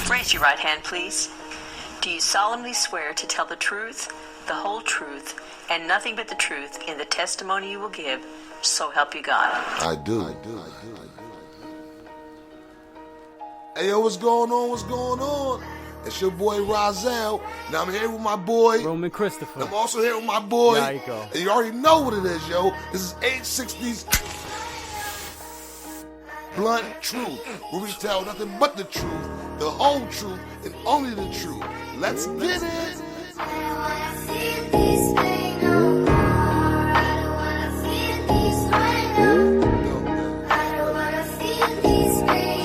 Raise your right hand, please. Do you solemnly swear to tell the truth, the whole truth, and nothing but the truth in the testimony you will give, so help you God? I do. Hey, yo, what's going on? What's going on? It's your boy Rozelle. Now I'm here with my boy Roman Christopher. I'm also here with my boy. There you go. And you already know what it is, yo. This is 860's Blunt Truth, where we tell nothing but the truth, the whole truth, and only the truth. Let's get it.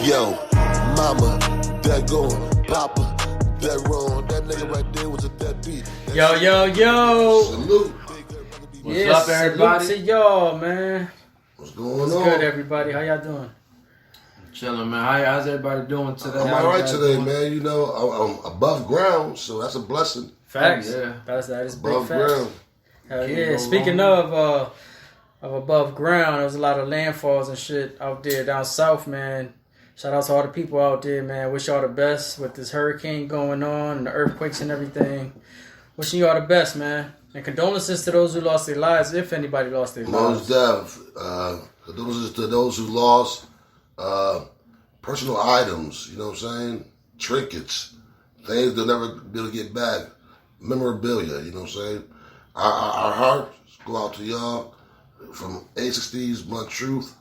Yo, mama, that going, papa, that wrong, that nigga right there was a deadbeat. Yo. Salute. What's up, everybody? Salute to y'all, man. What's going What's on? good, everybody? How y'all doing? Chilling, man. How's everybody doing today? I'm How all right you guys today, doing? man. You know, I'm above ground, so that's a blessing. Facts. Yeah. That is big Above facts. ground. Hell Can't yeah. go Speaking wrong. of above ground, there was a lot of landfalls and shit out there down south, man. Shout out to all the people out there, man. Wish y'all the best with this hurricane going on and the earthquakes and everything. Wishing y'all the best, man. And condolences to those who lost their lives, if anybody lost their Most lives. deaf. Condolences to those who lost personal items, you know what I'm saying? Trinkets, things they'll never be able to get back. Memorabilia, you know what I'm saying? Our hearts go out to y'all. From 860's Blunt Truth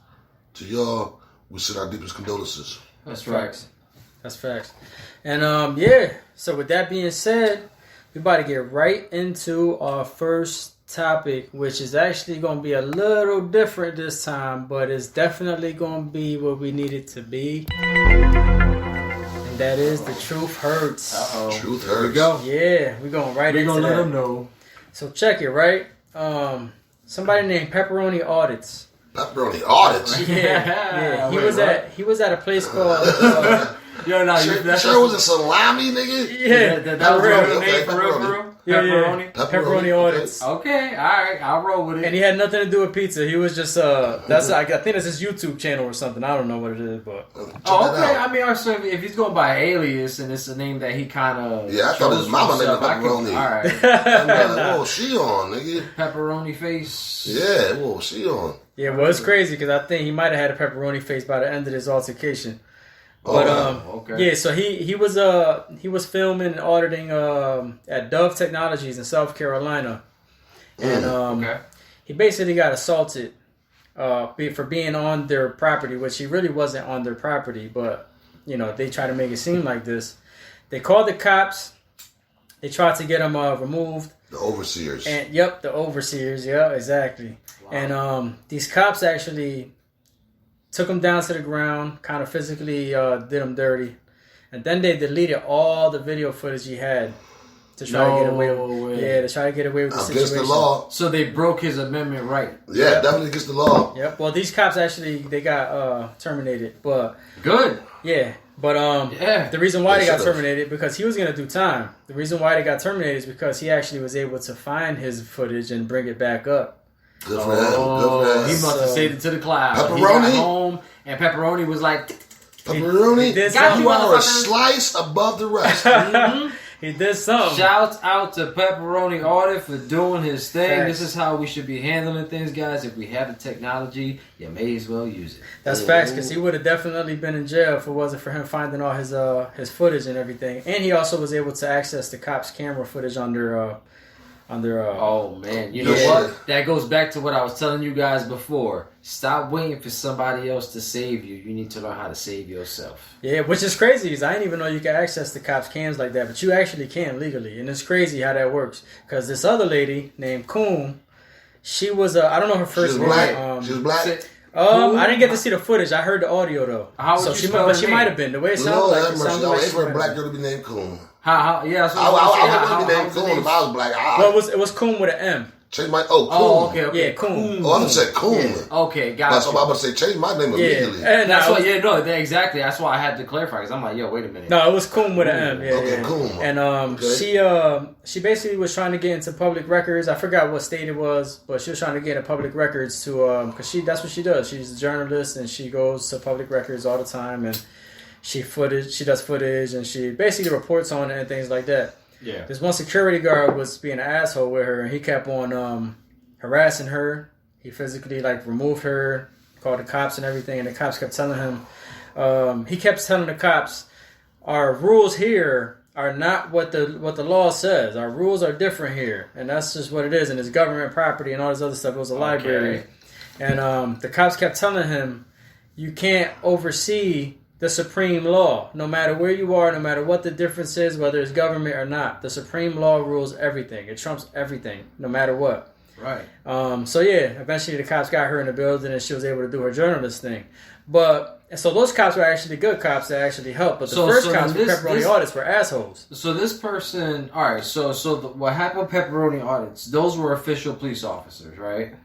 to y'all, we send our deepest condolences. That's right. That's facts. And yeah, so with that being said, we about to get right into our first topic, which is actually going to be a little different this time, but it's definitely going to be what we need it to be. And that is the truth hurts. Uh-oh. Truth Here we hurts. go. Yeah, we're going right We're into going to that. let them know. So check it, right? Somebody named Pepperoni Audits. Pepperoni audits. Yeah. Wait, what? He was at a place called Yo, no, Sure was it salami, nigga? yeah, that was for real. the real name, Okay, for real, pepperoni. for real? Yeah, Pepperoni? Pepperoni Audits. Okay, alright, I'll roll with it. And he had nothing to do with pizza. He was just I think that's his YouTube channel or something. I don't know what it is, but Oh, okay. I mean, also, if he's going by alias and it's a name that he kind of Yeah, I thought his mama named Pepperoni. Alright. I'm like, whoa, she on, nigga. Pepperoni face. Yeah, whoa, she on. yeah, well, it's crazy because I think he might have had a pepperoni face by the end of this altercation. But okay. yeah, so he was filming and auditing at Dove Technologies in South Carolina, and Okay. he basically got assaulted for being on their property, which he really wasn't on their property, but you know they try to make it seem like this. They called the cops. They tried to get him removed. The overseers. And yep, the overseers. Yeah, exactly. Wow. And these cops actually took him down to the ground, kind of physically did him dirty, and then they deleted all the video footage he had to try to get away with. way. Yeah, to try to get away with the Against situation. the law. So they broke his amendment right. Yeah, definitely against the law. Yep. Well, these cops actually they got terminated, but Good. yeah. But Yeah. the reason why They they got should've. terminated because he was gonna do time. The reason why they got terminated is because he actually was able to find his footage and bring it back up. Good for him. Good for He him. must have saved it to the cloud. He Pepperoni? got home, and Pepperoni was like, Pepperoni, He did Got something. you, you are a motherfucker. slice above the rest. He did something. shouts out to Pepperoni Audit for doing his thing. Facts. This is how we should be handling things, guys. If we have the technology, you may as well use it. That's facts, because he would have definitely been in jail if it wasn't for him finding all his footage and everything. And he also was able to access the cops' camera footage on their Oh, man. You know Yeah. what? That goes back to what I was telling you guys before. Stop waiting for somebody else to save you. You need to learn how to save yourself. Yeah, which is crazy, because I didn't even know you could access the cops' cams like that, but you actually can legally, and it's crazy how that works. Because this other lady named Coon, she was I don't know her She first was name. black. She was black. I didn't get to see the footage. I heard the audio though. How would so you she, spell but her she name? might have been the way it sounded Lord like. have It mercy. sounded I like was she for a might black have been. girl to be named Coon. Yeah, that's what I was would saying. be named was the Coon name? if I was black. Well, it was Coon with an M. Change my Coon. Oh, okay. Yeah, Coon. Oh, I was say Coon. Okay, That's gotcha. what I'm about to say. Change my name Yeah, immediately. and That's no, why, exactly. That's why I had to clarify, because I'm like, yo, wait a minute. no, it was Coon with an M. Yeah, Okay, yeah. Coon. And Okay. she basically was trying to get into public records. I forgot what state it was, but she was trying to get into public records to because that's what she does. She's a journalist and she goes to public records all the time. And she does footage, and she basically reports on it and things like that. Yeah. This one security guard was being an asshole with her, and he kept on harassing her. He physically removed her, called the cops and everything, and the cops kept telling him. He kept telling the cops, "Our rules here are not what the law says. Our rules are different here, and that's just what it is. And it's government property and all this other stuff. It was a library." And the cops kept telling him, "You can't oversee the supreme law, no matter where you are, no matter what the difference is, whether it's government or not. The supreme law rules everything. It trumps everything, no matter what." Right. So yeah, eventually the cops got her in the building, and she was able to do her journalist thing. So those cops were actually good cops that actually helped. But the first cops with pepperoni audits were assholes. So this person, all right. So what happened with pepperoni audits? Those were official police officers, right?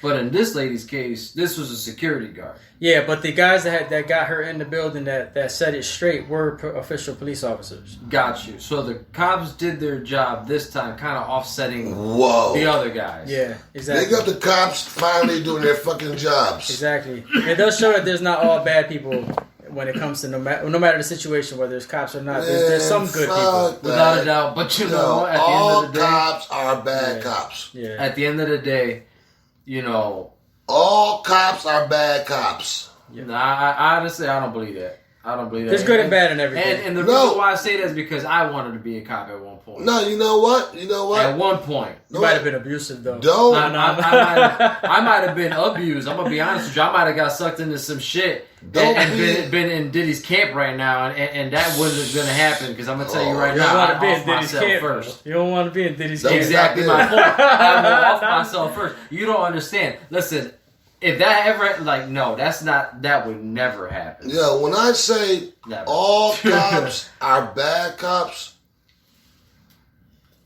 But in this lady's case, this was a security guard. Yeah, but the guys that got her in the building that set it straight were official police officers. Got you. So the cops did their job this time, kind of offsetting the other guys. Yeah, exactly. They got the cops finally doing their fucking jobs. Exactly. It does show that there's not all bad people when it comes to no matter the situation, whether it's cops or not. There's some good people. Without a doubt. But at the all end of the day, cops are bad cops. Yeah. At the end of the day, all cops are bad cops. Yeah. Nah, I honestly, I don't believe that. I don't believe that. There's good and bad in everything. And the reason why I say that is because I wanted to be a cop at one point. No, you know what? At one point. You might have been abusive, though. Don't. I might have been abused. I'm going to be honest with you. I might have got sucked into some shit and been in Diddy's camp right now, and that wasn't going to happen because I'm going to tell you right now, I'm off myself first. You don't want to be in Diddy's camp. Exactly my point. I'm off myself first. You don't understand. Listen, if that ever, no, that would never happen. Yeah, when I say all cops are bad cops,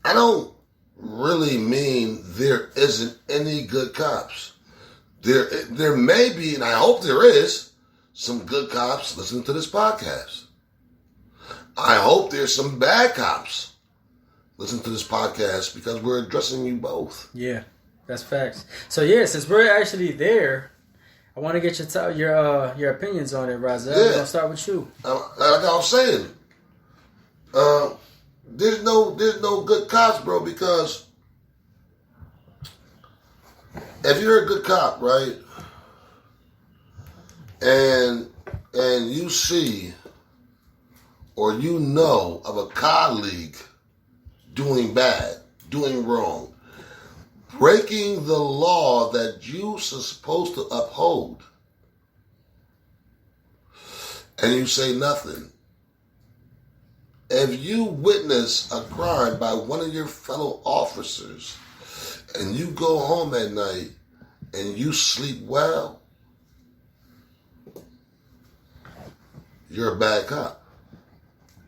I don't really mean there isn't any good cops. There may be, and I hope there is, some good cops listening to this podcast. I hope there's some bad cops listening to this podcast because we're addressing you both. Yeah. That's facts. So yeah, since we're actually there, I want to get your opinions on it, Razel. Yeah. We're gonna start with you. Like I was saying, there's no good cops, bro. Because if you're a good cop, right, and you see or you know of a colleague doing bad, doing wrong, breaking the law that you're supposed to uphold, and you say nothing. If you witness a crime by one of your fellow officers, and you go home at night and you sleep well, you're a bad cop.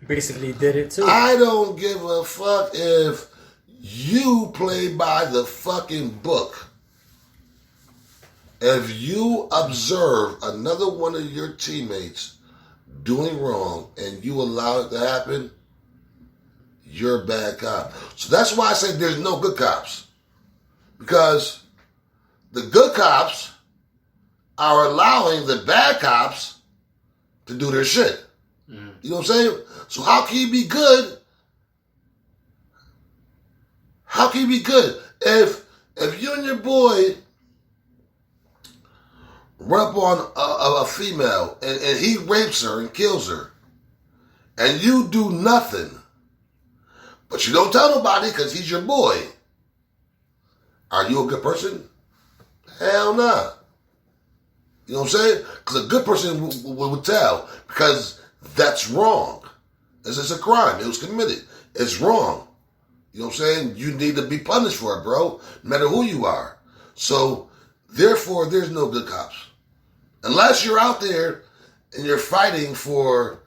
You basically did it too. I don't give a fuck if you play by the fucking book. If you observe another one of your teammates doing wrong and you allow it to happen, you're a bad cop. So that's why I say there's no good cops. Because the good cops are allowing the bad cops to do their shit. Mm. You know what I'm saying? So how can you be good? How can you be good if you and your boy run up on a female and he rapes her and kills her, and you do nothing, but you don't tell nobody because he's your boy? Are you a good person? Hell nah. You know what I'm saying? Because a good person would tell, because that's wrong. It's a crime. It was committed. It's wrong. You know what I'm saying? You need to be punished for it, bro, no matter who you are. So, therefore, there's no good cops. Unless you're out there and you're fighting for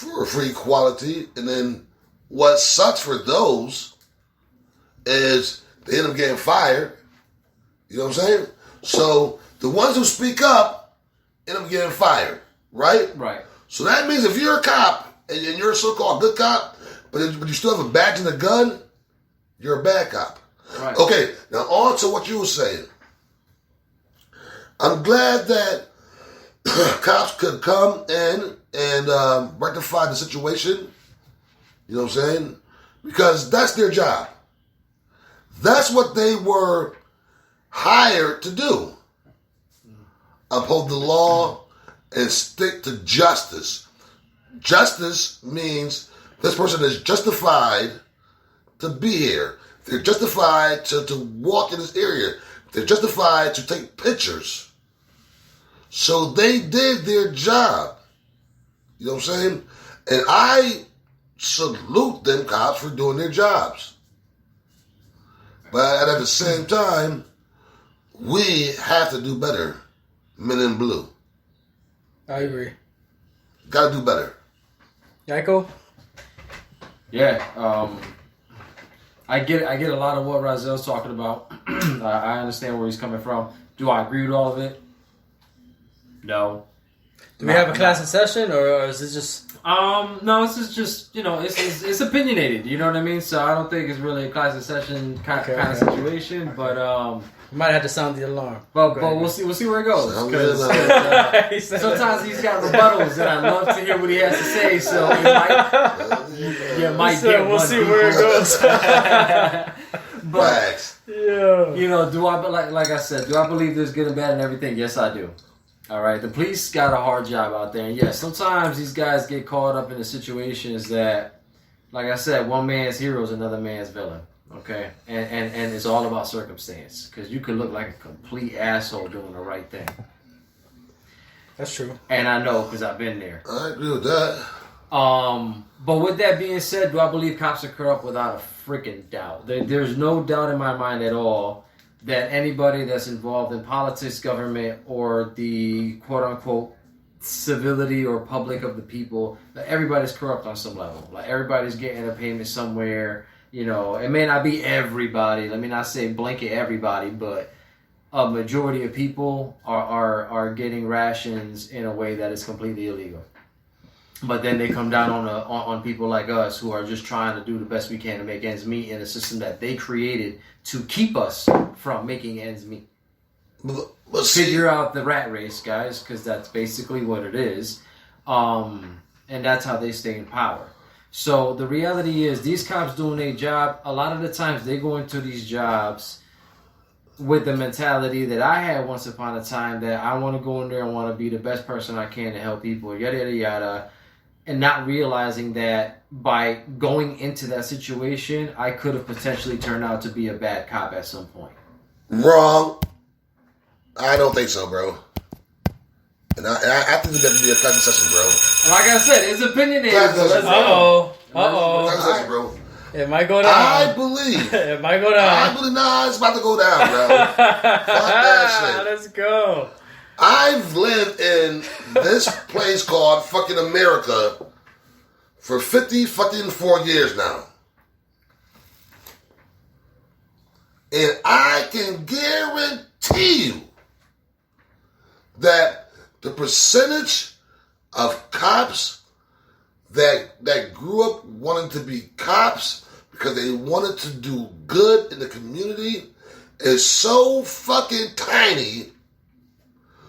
equality, and then what sucks for those is they end up getting fired. You know what I'm saying? So, the ones who speak up end up getting fired, right? Right. So that means if you're a cop and you're a so-called good cop, but you still have a badge and a gun, you're a bad cop. Right. Okay, now on to what you were saying. I'm glad that cops could come in and rectify the situation. You know what I'm saying? Because that's their job. That's what they were hired to do. Uphold the law and stick to justice. Justice means this person is justified to be here. They're justified to walk in this area. They're justified to take pictures. So they did their job. You know what I'm saying? And I salute them cops for doing their jobs. But at the same time, we have to do better. Men in blue. I agree. Gotta do better. Yako? Yeah, I get a lot of what Razel's talking about. I understand where he's coming from. Do I agree with all of it? No. Do we have a class in session, or is it just... No, this is just, it's opinionated, you know what I mean? So I don't think it's really a class in session kind of situation, but... We might have to sound the alarm. But we'll see where it goes. Sometimes he's got rebuttals, and I love to hear what he has to say. So it might get we'll see where it goes. But do I? Like I said, do I believe there's good and bad and everything? Yes, I do. All right, the police got a hard job out there, and yes, sometimes these guys get caught up in the situations that, like I said, one man's hero is another man's villain. Okay, and it's all about circumstance, because you could look like a complete asshole doing the right thing. That's true. And I know, because I've been there. I agree with that. But with that being said, do I believe cops are corrupt? Without a freaking doubt. There's no doubt in my mind at all that anybody that's involved in politics, government, or the quote-unquote civility or public of the people, that everybody's corrupt on some level. Like, everybody's getting a payment somewhere. It may not be everybody. Let me not say blanket everybody, but a majority of people are getting rations in a way that is completely illegal. But then they come down on people like us who are just trying to do the best we can to make ends meet in a system that they created to keep us from making ends meet. Figure out the rat race, guys, because that's basically what it is. And that's how they stay in power. So the reality is, these cops doing their job, a lot of the times they go into these jobs with the mentality that I had once upon a time, that I want to go in there and want to be the best person I can to help people, yada, yada, yada, and not realizing that by going into that situation, I could have potentially turned out to be a bad cop at some point. Wrong. I don't think so, bro. And I think that would be a practice session, bro. Like I said, it's opinionated. Practice session, bro. It might go down. I believe. It might go down. I believe. Nah, it's about to go down, bro. Fuck that shit. Let's go. I've lived in this place called fucking America for 54 years now. And I can guarantee you that the percentage of cops that grew up wanting to be cops because they wanted to do good in the community is so fucking tiny.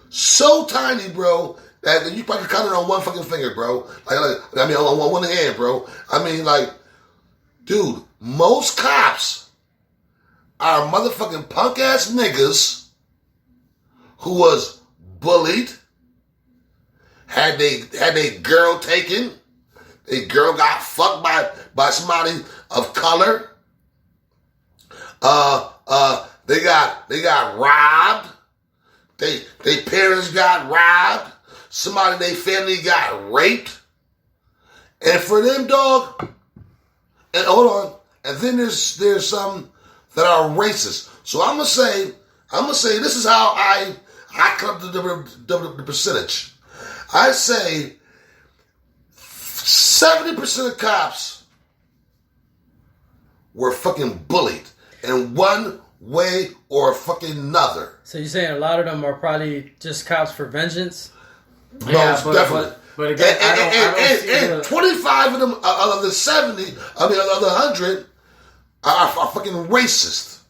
So tiny, bro, that you probably count it on one fucking finger, bro. On one hand, bro. Dude, most cops are motherfucking punk ass niggas who was bullied, had they girl taken, a girl got fucked by somebody of color. They got robbed. They parents got robbed. Somebody in their family got raped. And for them, dog, and hold on, and then there's some that are racist. So I'm gonna say this is how I come up to the percentage. I say 70% of cops were fucking bullied in one way or fucking another. So you're saying a lot of them are probably just cops for vengeance? Most definitely. But again, and 25 of them, of the 70, of the 100, are fucking racist.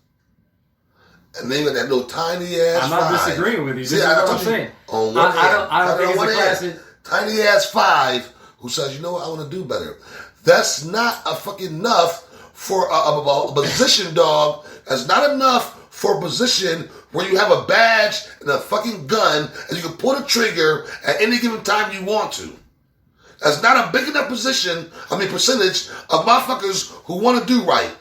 And they got that little tiny ass. I'm not disagreeing with you. This is what I'm saying. On one hand, I don't think it's a class. tiny ass 5 who says, you know what, I want to do better. That's not a fucking enough for a position, dog. That's not enough for a position where you have a badge and a fucking gun and you can pull the trigger at any given time you want to. That's not a big enough percentage of motherfuckers who want to do right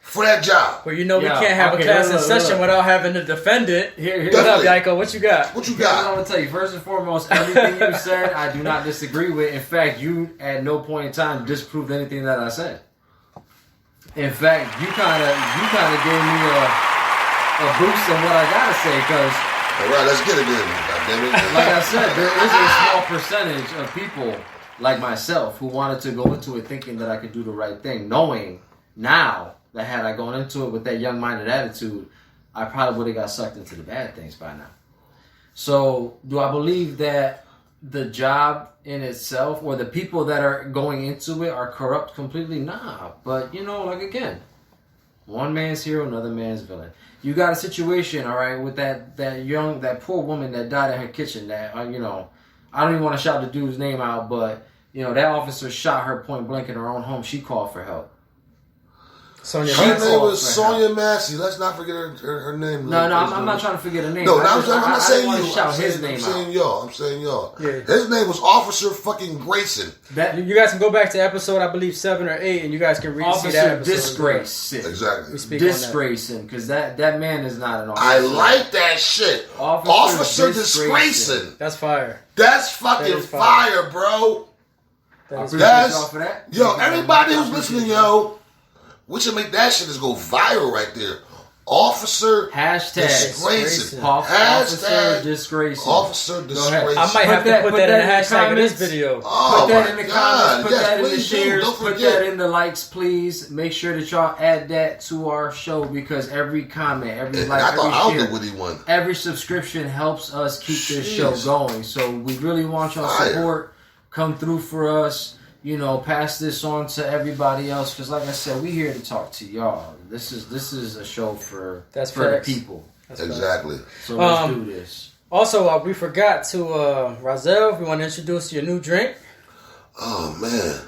for that job. Well, we can't have a class in session without having to defend it. Here's What up, Yiko? What you got? What you got? I'm going to tell you, first and foremost, everything you said, I do not disagree with. In fact, you at no point in time disproved anything that I said. In fact, you kind of gave me a boost in what I gotta say, because all right, let's get it in. Goddammit. Like I said, there is a small percentage of people like myself who wanted to go into it thinking that I could do the right thing, knowing now that had I gone into it with that young-minded attitude, I probably would have got sucked into the bad things by now. So, do I believe that the job in itself or the people that are going into it are corrupt completely? Nah. But, like again, one man's hero, another man's villain. You got a situation, all right, with that poor woman that died in her kitchen that, I don't even want to shout the dude's name out, but, that officer shot her point blank in her own home. She called for help. Her name was Sonia Massey. Let's not forget her name. No, I'm not trying to forget her name. No, I'm not saying you. I'm saying y'all. Yeah. His name was Officer fucking Grayson. You guys can go back to episode, I believe, 7 or 8, and you guys can see that episode. Disgracing. Exactly. Disgracing, because that man is not an officer. I like that shit. Officer Disgracing. That's fire. That's fucking fire, bro. Yo, everybody who's listening, yo, we should make that shit just go viral right there. Officer Disgracing. Officer Disgracing. Officer Disgracing. I might have to put that in the hashtag of this video. Oh, put that in the comments. Put that in the please shares. Don't Put forget. that in the likes, please. Make sure that y'all add that to our show, because every comment, every like, every share, every subscription helps us keep this show going. So we really want y'all support. Come through for us. Pass this on to everybody else, because like I said, we here to talk to y'all. This is a show for the people. Exactly. So let's do this. Also, we forgot to Rahzel, if you want to introduce your new drink. Oh man,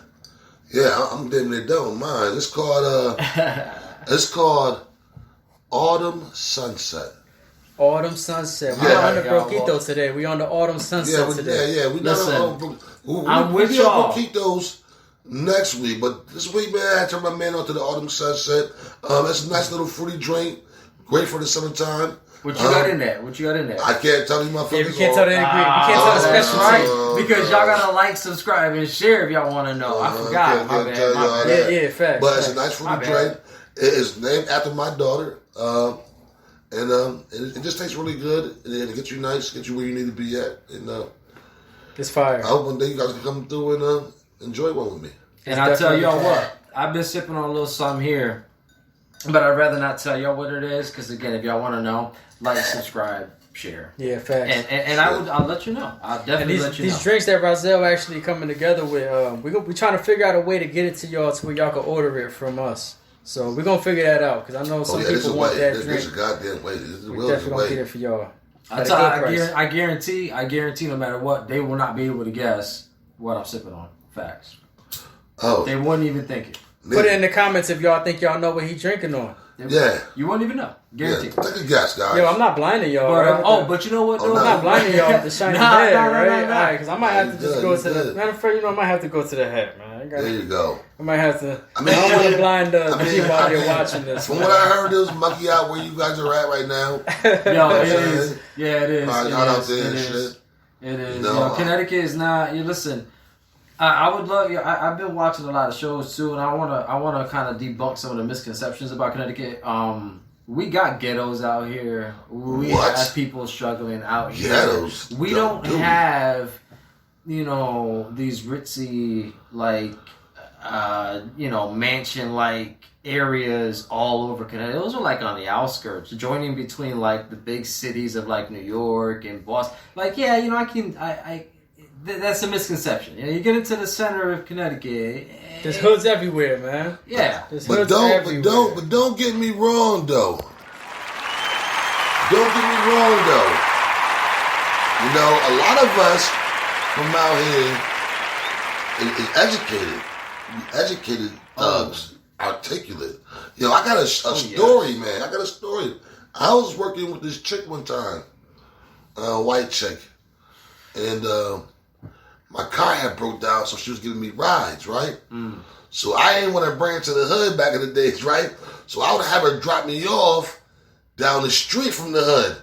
yeah, I'm damn near done with mine. It's called Autumn Sunset. Autumn Sunset. We're on the Broquito today. We on the Autumn Sunset today. Yeah. I'm with y'all. Broquitos next week, but this week, man, I turned my man on to the Autumn Sunset. It's a nice little fruity drink, great for the summertime. What you got in there? I can't tell you, motherfuckers. Yeah, we can't tell the ingredient. We can't tell the specialty. Right. Because y'all gotta like, subscribe, and share if y'all want to know. I forgot. My bad. Yeah, facts. But it's a nice fruity drink. It is named after my daughter. And it just tastes really good, and it gets you nice, gets you where you need to be at. And it's fire. I hope one day you guys can come through and enjoy one with me. And I tell y'all what, I've been sipping on a little something here, but I'd rather not tell y'all what it is, because again, if y'all want to know, like, subscribe, share. Yeah, facts. And I'll let you know. I'll definitely let you know. These drinks that Rahzel actually coming together with, we trying to figure out a way to get it to y'all to where y'all can order it from us. So we're gonna figure that out, because I know some people want that drink. There's a goddamn way. We're definitely gonna get it for y'all. I guarantee, no matter what, they will not be able to guess what I'm sipping on. Facts. Oh, they wouldn't even think it. Put it in the comments if y'all think y'all know what he's drinking on. Yeah, you wouldn't even know. Guaranteed. Yeah, take a guess, guys. Yo, I'm not blinding y'all. But, but you know what? I'm not blinding y'all with the shiny head, right? All right, because I might have to just go to the. Matter of fact, I might have to go to the head, man. There you go. I might have to. I don't want to blind the people out there watching this. From what I heard, there's monkey out where you guys are at right now. Yo, it is. Yeah, it is. Out there and shit. It is. Connecticut is not. You listen. I would love. I've been watching a lot of shows too, and I wanna kind of debunk some of the misconceptions about Connecticut. We got ghettos out here. We have people struggling out here. Ghettos. We don't have, these ritzy mansion areas all over Connecticut. Those are on the outskirts, joining between the big cities of New York and Boston. That's a misconception. You get into the center of Connecticut. There's hoods everywhere, man. Yeah. But don't get me wrong though. A lot of us from out here is educated. Educated thugs, articulate. Yo, I got a story, man. I got a story. I was working with this chick one time, a white chick, and my car had broke down, so she was giving me rides, right? So I didn't want to bring her to the hood back in the days, right? So I would have her drop me off down the street from the hood.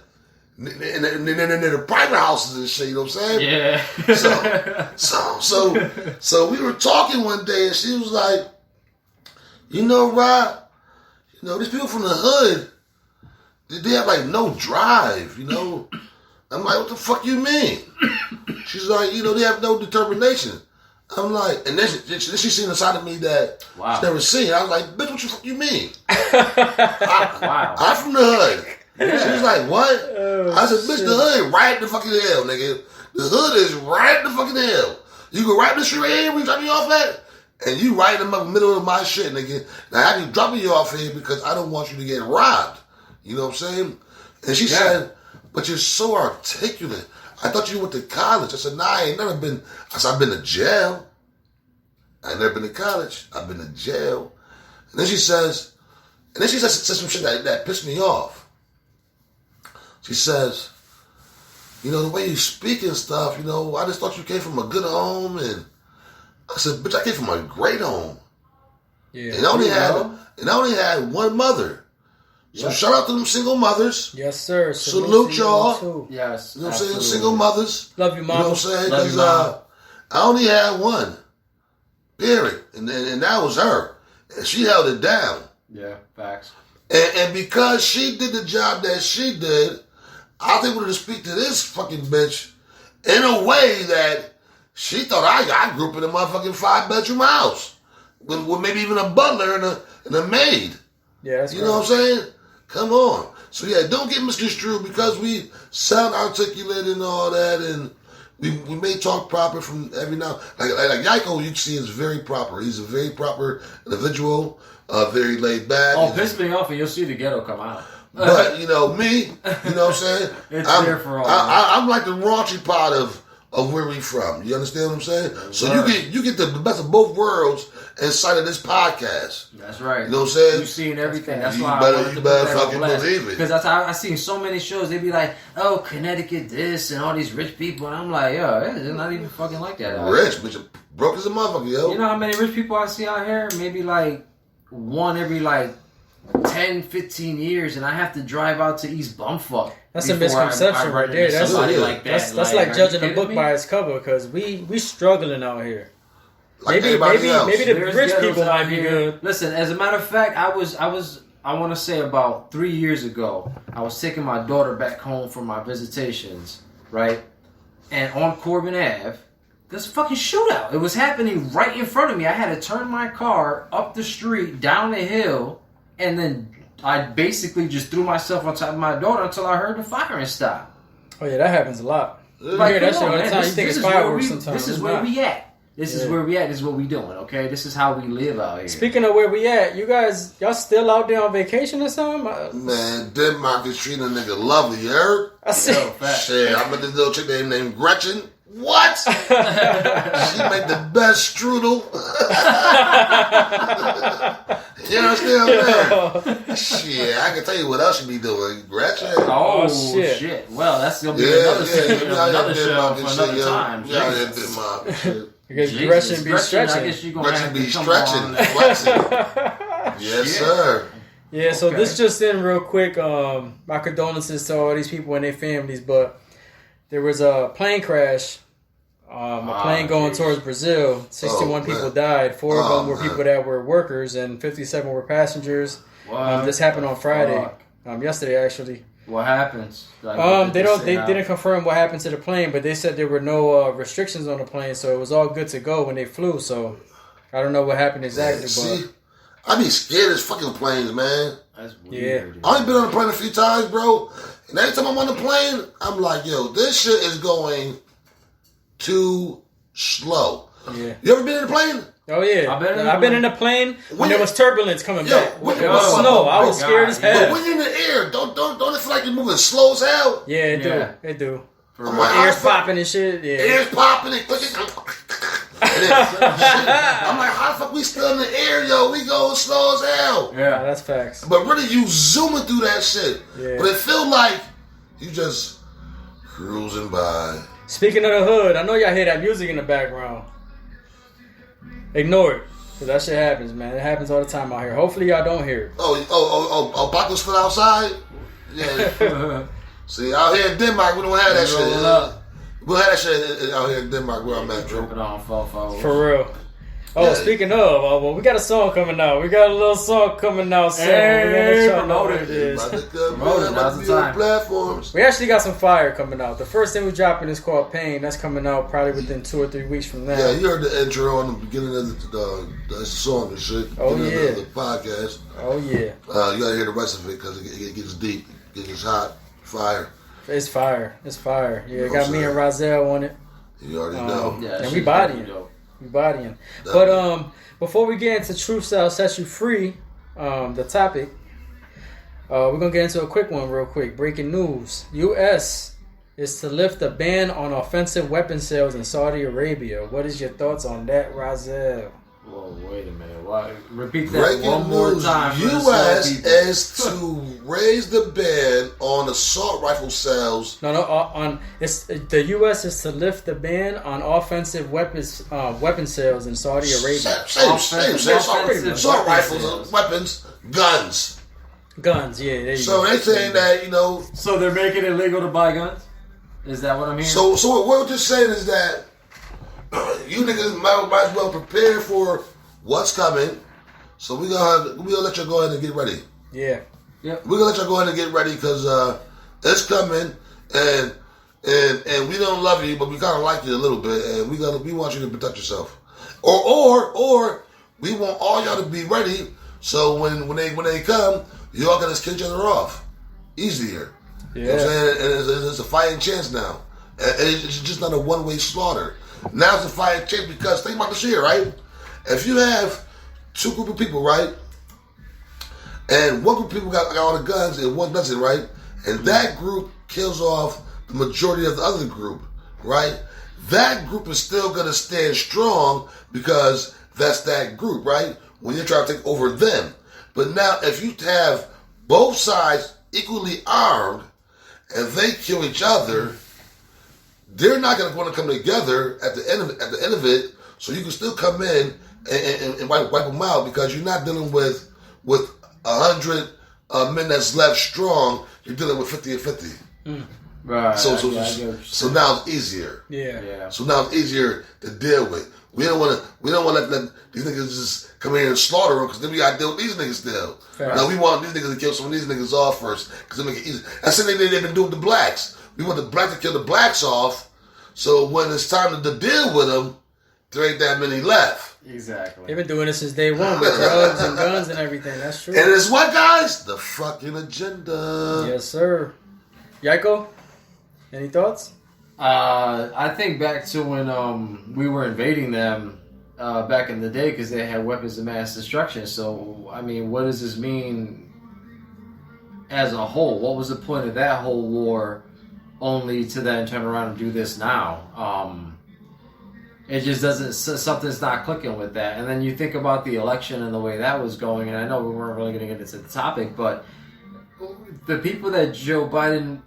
And then the private houses and shit, you know what I'm saying? Yeah. So we were talking one day, and she was like, you know, Rob, you know, these people from the hood, they have like no drive, you know? I'm like, what the fuck you mean? She's like, you know, they have no determination. I'm like, and then she seen a side of me that she's never seen. I was like, bitch, what the fuck you mean? I'm from the hood. Yeah. She was like, what? I said, bitch, the hood right in the fucking hell, nigga. The hood is right in the fucking hell. You go right in the street right here, we drop me off at, and you right in the middle of my shit, nigga. Now, I have you drop me off here because I don't want you to get robbed. You know what I'm saying? And she said, but you're so articulate. I thought you went to college. I said, nah, I ain't never been. I said, I've been to jail. I ain't never been to college. I've been to jail. And then she says some shit that pissed me off. She says, you know, the way you speak and stuff, you know, I just thought you came from a good home. And I said, bitch, I came from a great home. Yeah. And I only had one mother. So shout out to them single mothers. Yes, sir. Salute y'all. Yes. You know what I'm saying? Single mothers. Love you, mom. You know what I'm saying? Because I only had one. Period. And that was her. And she held it down. Yeah, facts. And because she did the job that she did, I was able to speak to this fucking bitch in a way that she thought I grew up in a motherfucking 5-bedroom house with maybe even a butler and a maid. Yeah, that's you know what I'm saying? Come on. So yeah, don't get misconstrued because we sound articulate and all that, and we may talk proper from every now. Like Yako, you see, is very proper. He's a very proper individual, very laid back. Oh, piss me off, and you'll see the ghetto come out. But you know me, you know what I'm saying? It's there for all. I'm like the raunchy part of where we from. You understand what I'm saying? So you get the best of both worlds inside of this podcast. That's right. You know what I'm saying? You've seen everything. That's you why you better fucking believe it. Because I seen so many shows. They be like, "Oh, Connecticut this and all these rich people," and I'm like, "Yo, it's not even fucking like that." Rich, bitch, broke as a motherfucker, yo. You know how many rich people I see out here? Maybe like one every like 10, 15 years, and I have to drive out to East Bumfuck. That's a misconception right there. That's like that. That's like judging a book by its cover, because we struggling out here. Like maybe the rich people might be good. Listen, as a matter of fact, I want to say about 3 years ago, I was taking my daughter back home from my visitations, right? And on Corbin Ave, there's a fucking shootout. It was happening right in front of me. I had to turn my car up the street, down the hill, and then I basically just threw myself on top of my daughter until I heard the firing stop. Oh yeah, that happens a lot. Like, hear that shit all the time. You think it's fireworks sometimes. This is where we at. This is where we at. This is what we doing, okay? This is how we live out here. Speaking of where we at, y'all still out there on vacation or something? Man, Denmark is treating a nigga lovely, you heard? I see. Shit, I met this little chick named Gretchen. What? She made the best strudel. You understand what I'm saying? Shit, I can tell you what else she be doing, Gretchen. Oh shit. Well, that's gonna be another show for another time. Yeah, I guess Gretchen be stretching. I guess you're gonna have to come stretching, flexing. Yes, sir. Yeah, so this just in real quick. My condolences to all these people and their families, but there was a plane crash. A plane going towards Brazil. 61 people died. 4 of them were people that were workers, and 57 were passengers. This happened on Friday. Yesterday, actually. What happens? They didn't confirm what happened to the plane, but they said there were no restrictions on the plane, so it was all good to go when they flew. So I don't know what happened exactly. See, I be scared as fucking planes, man. That's weird. Yeah, I only been on a plane a few times, bro. And every time I'm on the plane, I'm like, yo, this shit is going too slow. Yeah. You ever been in a plane? Oh yeah, I've been in a plane when there was turbulence coming back. When snow, I was scared as hell. But when you're in the air, don't it feel like you're moving slow as hell? Yeah, it do. For I'm like, ears popping and shit. Yeah. Ears popping and clicking. And then, I'm like, how the fuck we still in the air, yo? We go slow as hell. Yeah, that's facts. But really, you zooming through that shit. Yeah. But it feel like you just cruising by. Speaking of the hood, I know y'all hear that music in the background. Ignore it. Cause that shit happens, man. It happens all the time out here. Hopefully y'all don't hear it. Paco's still outside? Yeah. See, out here in Denmark, we don't have that shit. We don't have that shit out here in Denmark where I'm at, Drew. For real. Oh, yeah. Speaking of, well, we got a song coming out. We got a little song coming out soon. Hey, promote it. Now's the time. Platforms. We actually got some fire coming out. The first thing we dropping is called Pain. That's coming out probably within 2 or 3 weeks from now. Yeah, you heard the intro on the beginning of the song and shit. Oh, yeah. The podcast. Oh, yeah. You gotta hear the rest of it because it gets deep. It gets hot. Fire. It's fire. It's fire. Yeah, it got me and Rozelle on it. You already know. Yeah, and we bodying. We bodying. But before we get into Truth Shall Set You Free, the topic, we're going to get into a quick one real quick. Breaking news. U.S. is to lift the ban on offensive weapon sales in Saudi Arabia. What is your thoughts on that, Rozelle? Whoa, wait a minute. Why? Repeat that Breaking one more news. time. U.S. is to raise the ban on assault rifle sales. The U.S. is to lift the ban on offensive weapon sales in Saudi Arabia. Same. Assault rifles, weapons, guns. Guns, yeah. So they're saying that, So they're making it illegal to buy guns? Is that what I'm hearing? So what we're just saying is that you niggas might as well prepare for what's coming. So we gonna let you go ahead and get ready. Yeah. Yep. We're gonna let you go ahead and get ready because it's coming, and we don't love you, but we kind of like you a little bit, and we want you to protect yourself, or we want all y'all to be ready. So when they come, y'all can just kill each other off easier. Yeah. You know what I'm saying? And it's a fighting chance now. And it's just not a one-way slaughter. Now it's a fighting chance because think about this here, right? If you have 2 group of people, right? And one group of people got all the guns and one doesn't, right? And that group kills off the majority of the other group, right? That group is still going to stand strong because that's that group, right? When you're trying to take over them. But now if you have both sides equally armed and they kill each other, they're not going to want to come together at the end of it. So you can still come in and wipe them out because you're not dealing with 100 men that's left strong. You're dealing with 50 and 50. Right. So now it's easier. Yeah. So now it's easier to deal with. We don't want to let these niggas just come in here and slaughter them because then we got to deal with these niggas still. Fair. Now we want these niggas to kill some of these niggas off first because it make it easy. That's the thing they've been doing with the blacks. We want the blacks to kill the blacks off, so when it's time to deal with them, there ain't that many left. Exactly. They've been doing this since day one with drugs and guns and everything. That's true. And it's what, guys? The fucking agenda. Yes, sir. Yaiko, any thoughts? I think back to when we were invading them back in the day because they had weapons of mass destruction. So, I mean, what does this mean as a whole? What was the point of that whole war only to then turn around and do this now? It just doesn't, something's not clicking with that. And then you think about the election and the way that was going, and I know we weren't really going to get into the topic, but the people that Joe Biden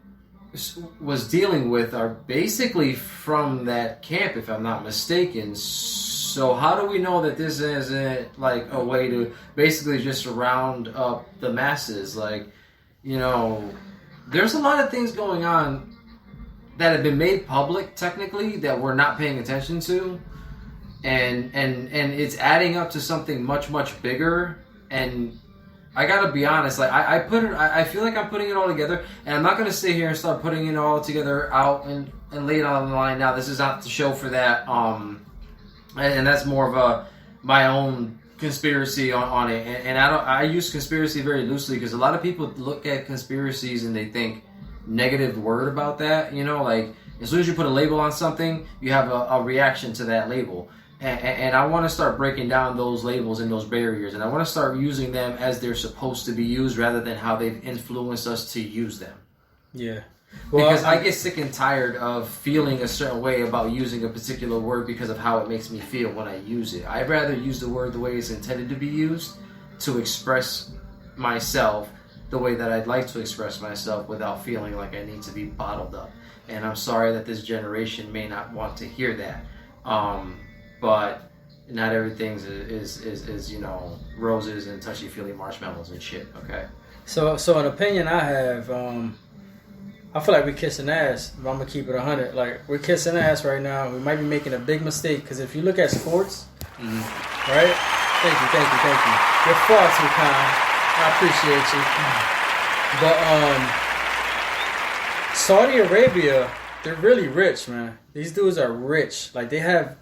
was dealing with are basically from that camp, if I'm not mistaken. So how do we know that this isn't like a way to basically just round up the masses? Like, there's a lot of things going on that have been made public technically that we're not paying attention to, and it's adding up to something much, much bigger. And I gotta be honest, like I feel like I'm putting it all together, and I'm not gonna sit here and start putting it all together out and lay it on the line now. This is not the show for that. And that's more of my own conspiracy on it. And I use conspiracy very loosely because a lot of people look at conspiracies and they think negative word about that. Like as soon as you put a label on something, you have a reaction to that label. And I want to start breaking down those labels and those barriers, and I want to start using them as they're supposed to be used rather than how they've influenced us to use them. Yeah. Because I get sick and tired of feeling a certain way about using a particular word because of how it makes me feel when I use it. I'd rather use the word the way it's intended to be used to express myself the way that I'd like to express myself without feeling like I need to be bottled up. And I'm sorry that this generation may not want to hear that. But not everything is you know, roses and touchy-feely marshmallows and shit, okay? So an opinion I have, I feel like we're kissing ass. If I'm gonna keep it 100, like we're kissing ass right now. We might be making a big mistake because if you look at sports, right? Thank you. You're far too kind. I appreciate you. But Saudi Arabia, they're really rich, man. These dudes are rich. Like they have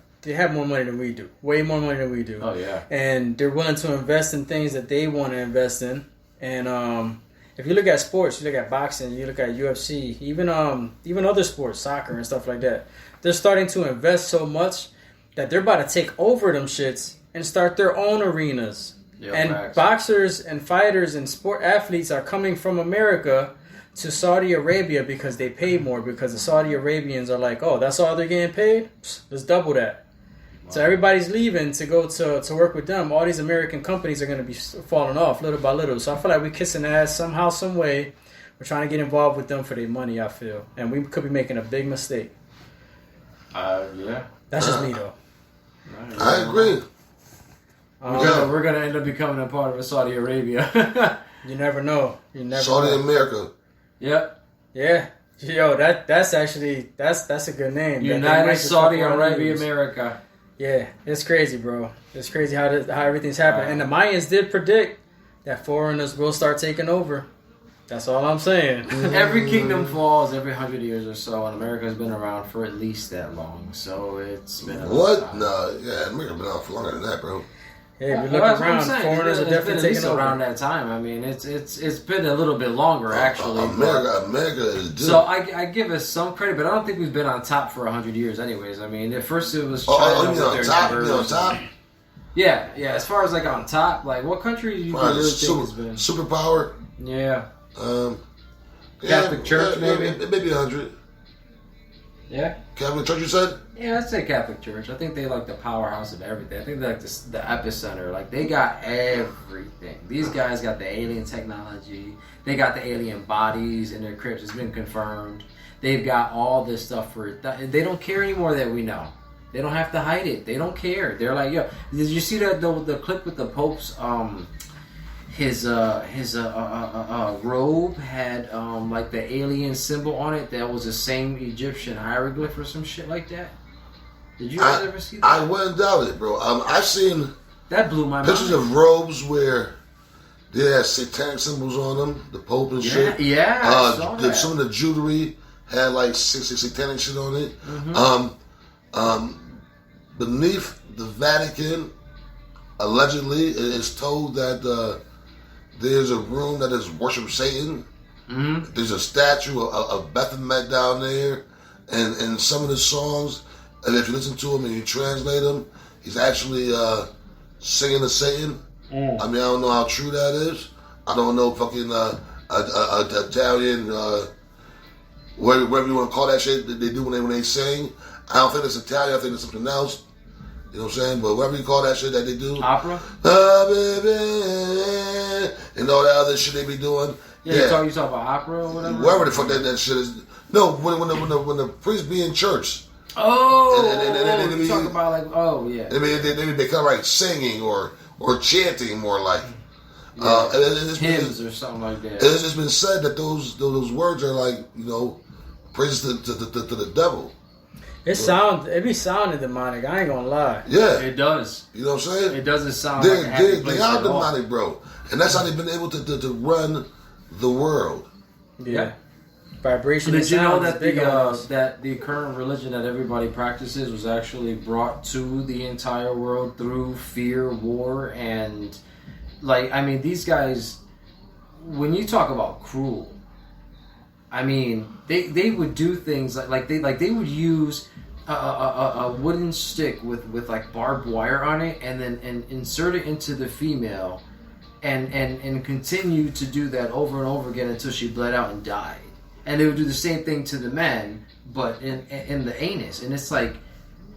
more money than we do. Way more money than we do. Oh yeah. And they're willing to invest in things that they want to invest in. And if you look at sports, you look at boxing, you look at UFC, even other sports, soccer and stuff like that, they're starting to invest so much that they're about to take over them shits and start their own arenas. Yeah, and facts. boxers and fighters and sport athletes are coming from America to Saudi Arabia because they pay more, because the Saudi Arabians are like, oh, that's all they're getting paid? Psst, let's double that. Wow. So everybody's leaving to go to work with them. All these American companies are going to be falling off little by little. So I feel like we're kissing ass somehow, some way. We're trying to get involved with them for their money, I feel. And we could be making a big mistake. Yeah. That's just me, though. I agree. We're gonna end up becoming a part of Saudi Arabia. You never know. Saudi America. Yep. Yeah. Yo, that's actually that's a good name. United Saudi Arabia America. Yeah, it's crazy, bro. It's crazy how everything's happening. And the Mayans did predict that foreigners will start taking over. That's all I'm saying. Every kingdom falls every 100 years or so, and America's been around for at least that long. So it's been a long time. No, yeah, America's been around for longer than that, bro. Yeah, if you look around, foreigners are definitely taking over. Around that time. I mean, it's been a little bit longer, actually. America is due. So I give us some credit, but I don't think we've been on top for 100 years anyways. I mean, at first it was China with their on top? Yeah, as far as like on top, like what country do you really think has been? Superpower? Yeah. Catholic Church, maybe? Maybe 100. Yeah? Catholic Church, you said? Yeah, I'd say Catholic Church. I think they like the powerhouse of everything. I think they're like the epicenter. Like, they got everything. These guys got the alien technology. They got the alien bodies in their crypts. It's been confirmed. They've got all this stuff for it. They don't care anymore that we know. They don't have to hide it. They don't care. They're like, yo, did you see the clip with the Pope's his robe had like the alien symbol on it that was the same Egyptian hieroglyph or some shit like that? Did you guys ever see that? I wouldn't doubt it, bro. I've seen that blew my pictures mind. of robes where they had satanic symbols on them, the Pope and shit. Yeah, I saw that. Some of the jewelry had like satanic shit on it. Mm-hmm. Beneath the Vatican, allegedly, it's told that there's a room that is worship Satan. Mm-hmm. There's a statue of Baphomet down there, and some of the songs, and if you listen to them and you translate them, he's actually singing to Satan. I mean, I don't know how true that is. I don't know fucking Italian, whatever you want to call that shit that they do when they sing. I don't think it's Italian. I think it's something else. You know what I'm saying? But whatever you call that shit that they do. Opera? And all that other shit they be doing. Yeah. You talk about opera or whatever? Whatever the fuck that shit is. No, when the priest be in church. Oh! And you talk about like, oh, yeah. They become like singing or chanting more like. Yeah. Hymns or something like that. It's just been said that those words are like, you know, praises to the devil. It be sounding demonic. I ain't gonna lie. Yeah, it does. You know what I'm saying? It doesn't sound like a happy place they are at all. demonic, bro, and that's how they've been able to run the world. Yeah, vibration. Did you know that the current religion that everybody practices was actually brought to the entire world through fear, war, and like I mean these guys. When you talk about cruel. I mean, they would do things like they would use a wooden stick with like barbed wire on it, and then insert it into the female, and continue to do that over and over again until she bled out and died. and they would do the same thing to the men, but in the anus. And it's like,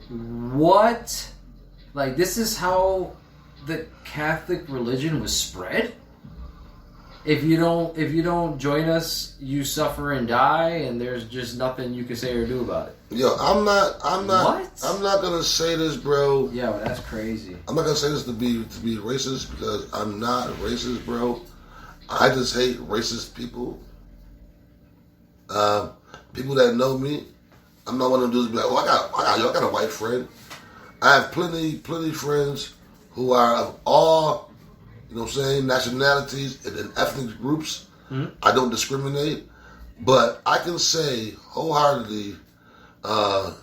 what? Like, this is how the Catholic religion was spread? If you don't join us, you suffer and die, and there's just nothing you can say or do about it. Yo, I'm not What? I'm not gonna say this, bro. Yeah, well, that's crazy. I'm not gonna say this to be racist, because I'm not racist, bro. I just hate racist people. People that know me, I'm not one of them dudes be like, I got a white friend. I have plenty friends who are of all, you know what I'm saying, nationalities and ethnic groups. Mm-hmm. I don't discriminate, but I can say wholeheartedly, 10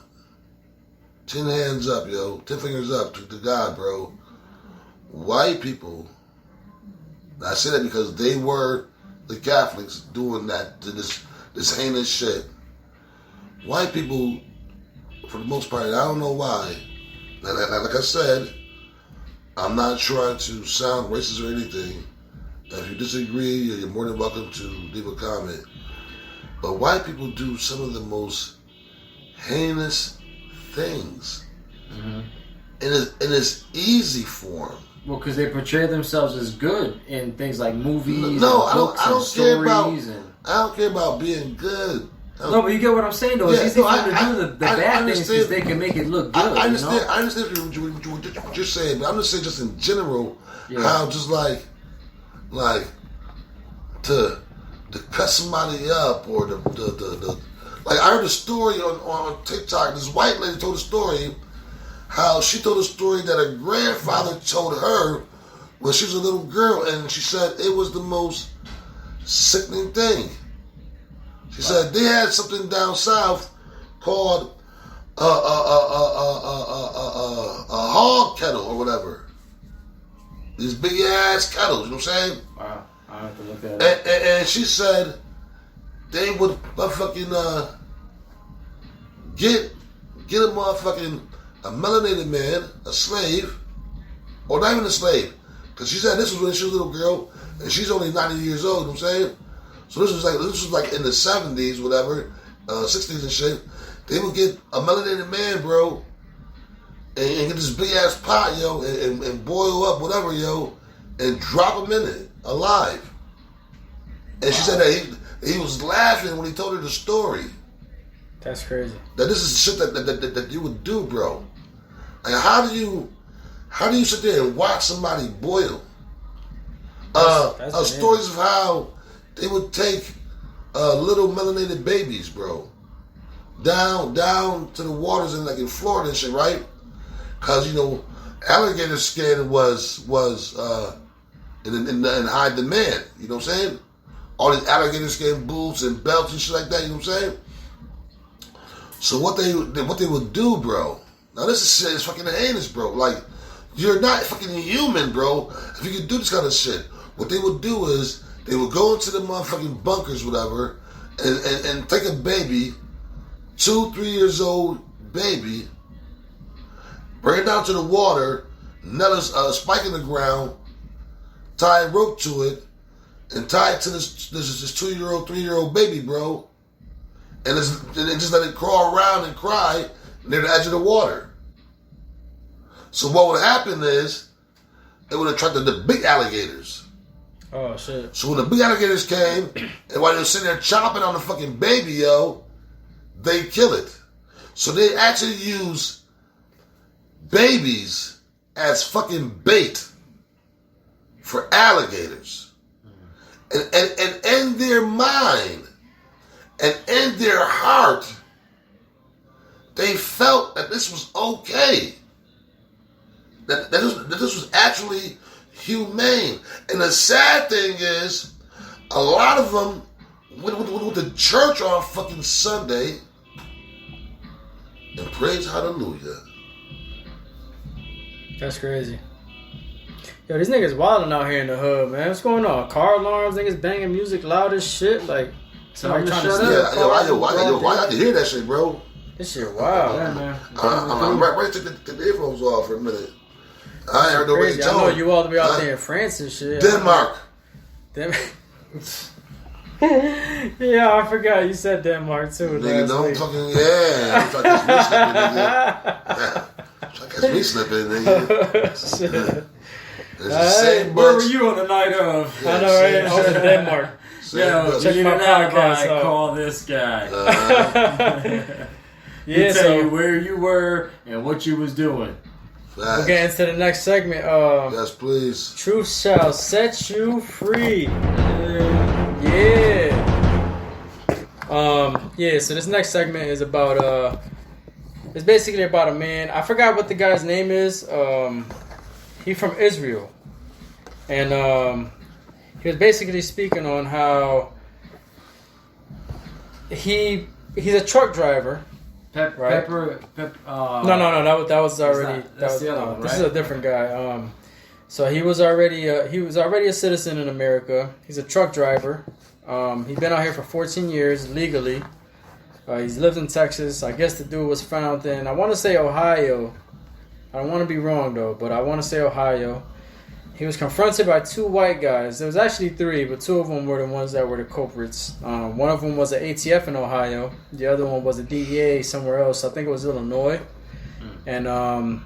hands up, 10 fingers up to God, bro. White people, I say that because they were the Catholics doing this heinous shit. White people, for the most part, I don't know why. Like I said, I'm not trying to sound racist or anything. If you disagree, you're more than welcome to leave a comment. But white people do some of the most heinous things. Mm-hmm. And it's easy for them. Well, because they portray themselves as good in things like movies. No, and books I don't care about and... being good. No, but you get what I'm saying, though. It's easy for them to do the bad things because they can make it look good. I understand. I understand what you're saying, but I'm just saying, just in general, how just like to cut somebody up, or the like. I heard a story on TikTok. This white lady told a story how she told a story that her grandfather told her when she was a little girl, and she said it was the most sickening thing. She said they had something down south called a hog kettle or whatever. These big ass kettles, you know what I'm saying? Wow, I have to look at it. And she said they would motherfucking get a melanated man, a slave, or not even a slave, because she said this was when she was a little girl, and she's only 90 years old. You know what I'm saying? So this was like in the 70s, whatever, 60s and shit. They would get a melanated man, bro, and get this big ass pot, and boil up whatever, and drop him in it alive. And she said that he was laughing when he told her the story. That's crazy. That this is shit that you would do, bro. And how do you sit there and watch somebody boil? Stories of how they would take little melanated babies, bro, down to the waters in Florida and shit, right? Because alligator skin was in high demand. You know what I'm saying? All these alligator skin boots and belts and shit like that. You know what I'm saying? So what they would do, bro? Now this is shit is fucking heinous, bro. Like, you're not fucking human, bro. If you could do this kind of shit, what they would do is they would go into the motherfucking bunkers, whatever, and take a baby, 2-3 years old baby, bring it down to the water, nail a spike in the ground, tie a rope to it, and tie it to this 2-year-old, 3-year-old baby, bro, and just let it crawl around and cry near the edge of the water. So what would happen is it would attract the big alligators. Oh, shit. So when the big alligators came, and while they were sitting there chomping on the fucking baby, they kill it. So they actually use babies as fucking bait for alligators. And in their mind, and in their heart, they felt that this was okay. That this was actually humane. And the sad thing is, a lot of them went to church on fucking Sunday and praise hallelujah. That's crazy. Yo, these niggas wilding out here in the hood, man. What's going on? Car alarms, niggas banging music loud as shit. Like, somebody trying to shut up. Why I can hear that shit, bro? This shit wild. Yeah, man. I'm ready to take the earphones off for a minute. I ain't heard nobody tell me. I know you all the way out there in France and shit. Denmark. Yeah, I forgot you said Denmark too. Nigga, don't week. talking. Yeah, try to catch me slipping, nigga. Try to catch me slipping, nigga. It's the same Where were butts. you on the night of? Yeah, I know, right? I was in Denmark. Yo, check you my need an alibi. podcast out. Call this guy. Yeah, He'll tell so you where you were and what you was doing. we'll get into the next segment. Yes, please. Truth shall set you free. Yeah. Yeah, so this next segment is about it's basically about a man. I forgot what the guy's name is. He's from Israel. And he was basically speaking on how he's a truck driver. Right. No, that was already that's the other one, This right? is a different guy. So he was already a citizen in America. He's a truck driver. He's been out here for 14 years legally. He's lived in Texas. I guess the dude was found in, I want to say Ohio. I don't want to be wrong though, but I want to say Ohio. He was confronted by two white guys. There was actually three, but two of them were the ones that were the culprits. One of them was an ATF in Ohio. The other one was a DEA somewhere else. I think it was Illinois. And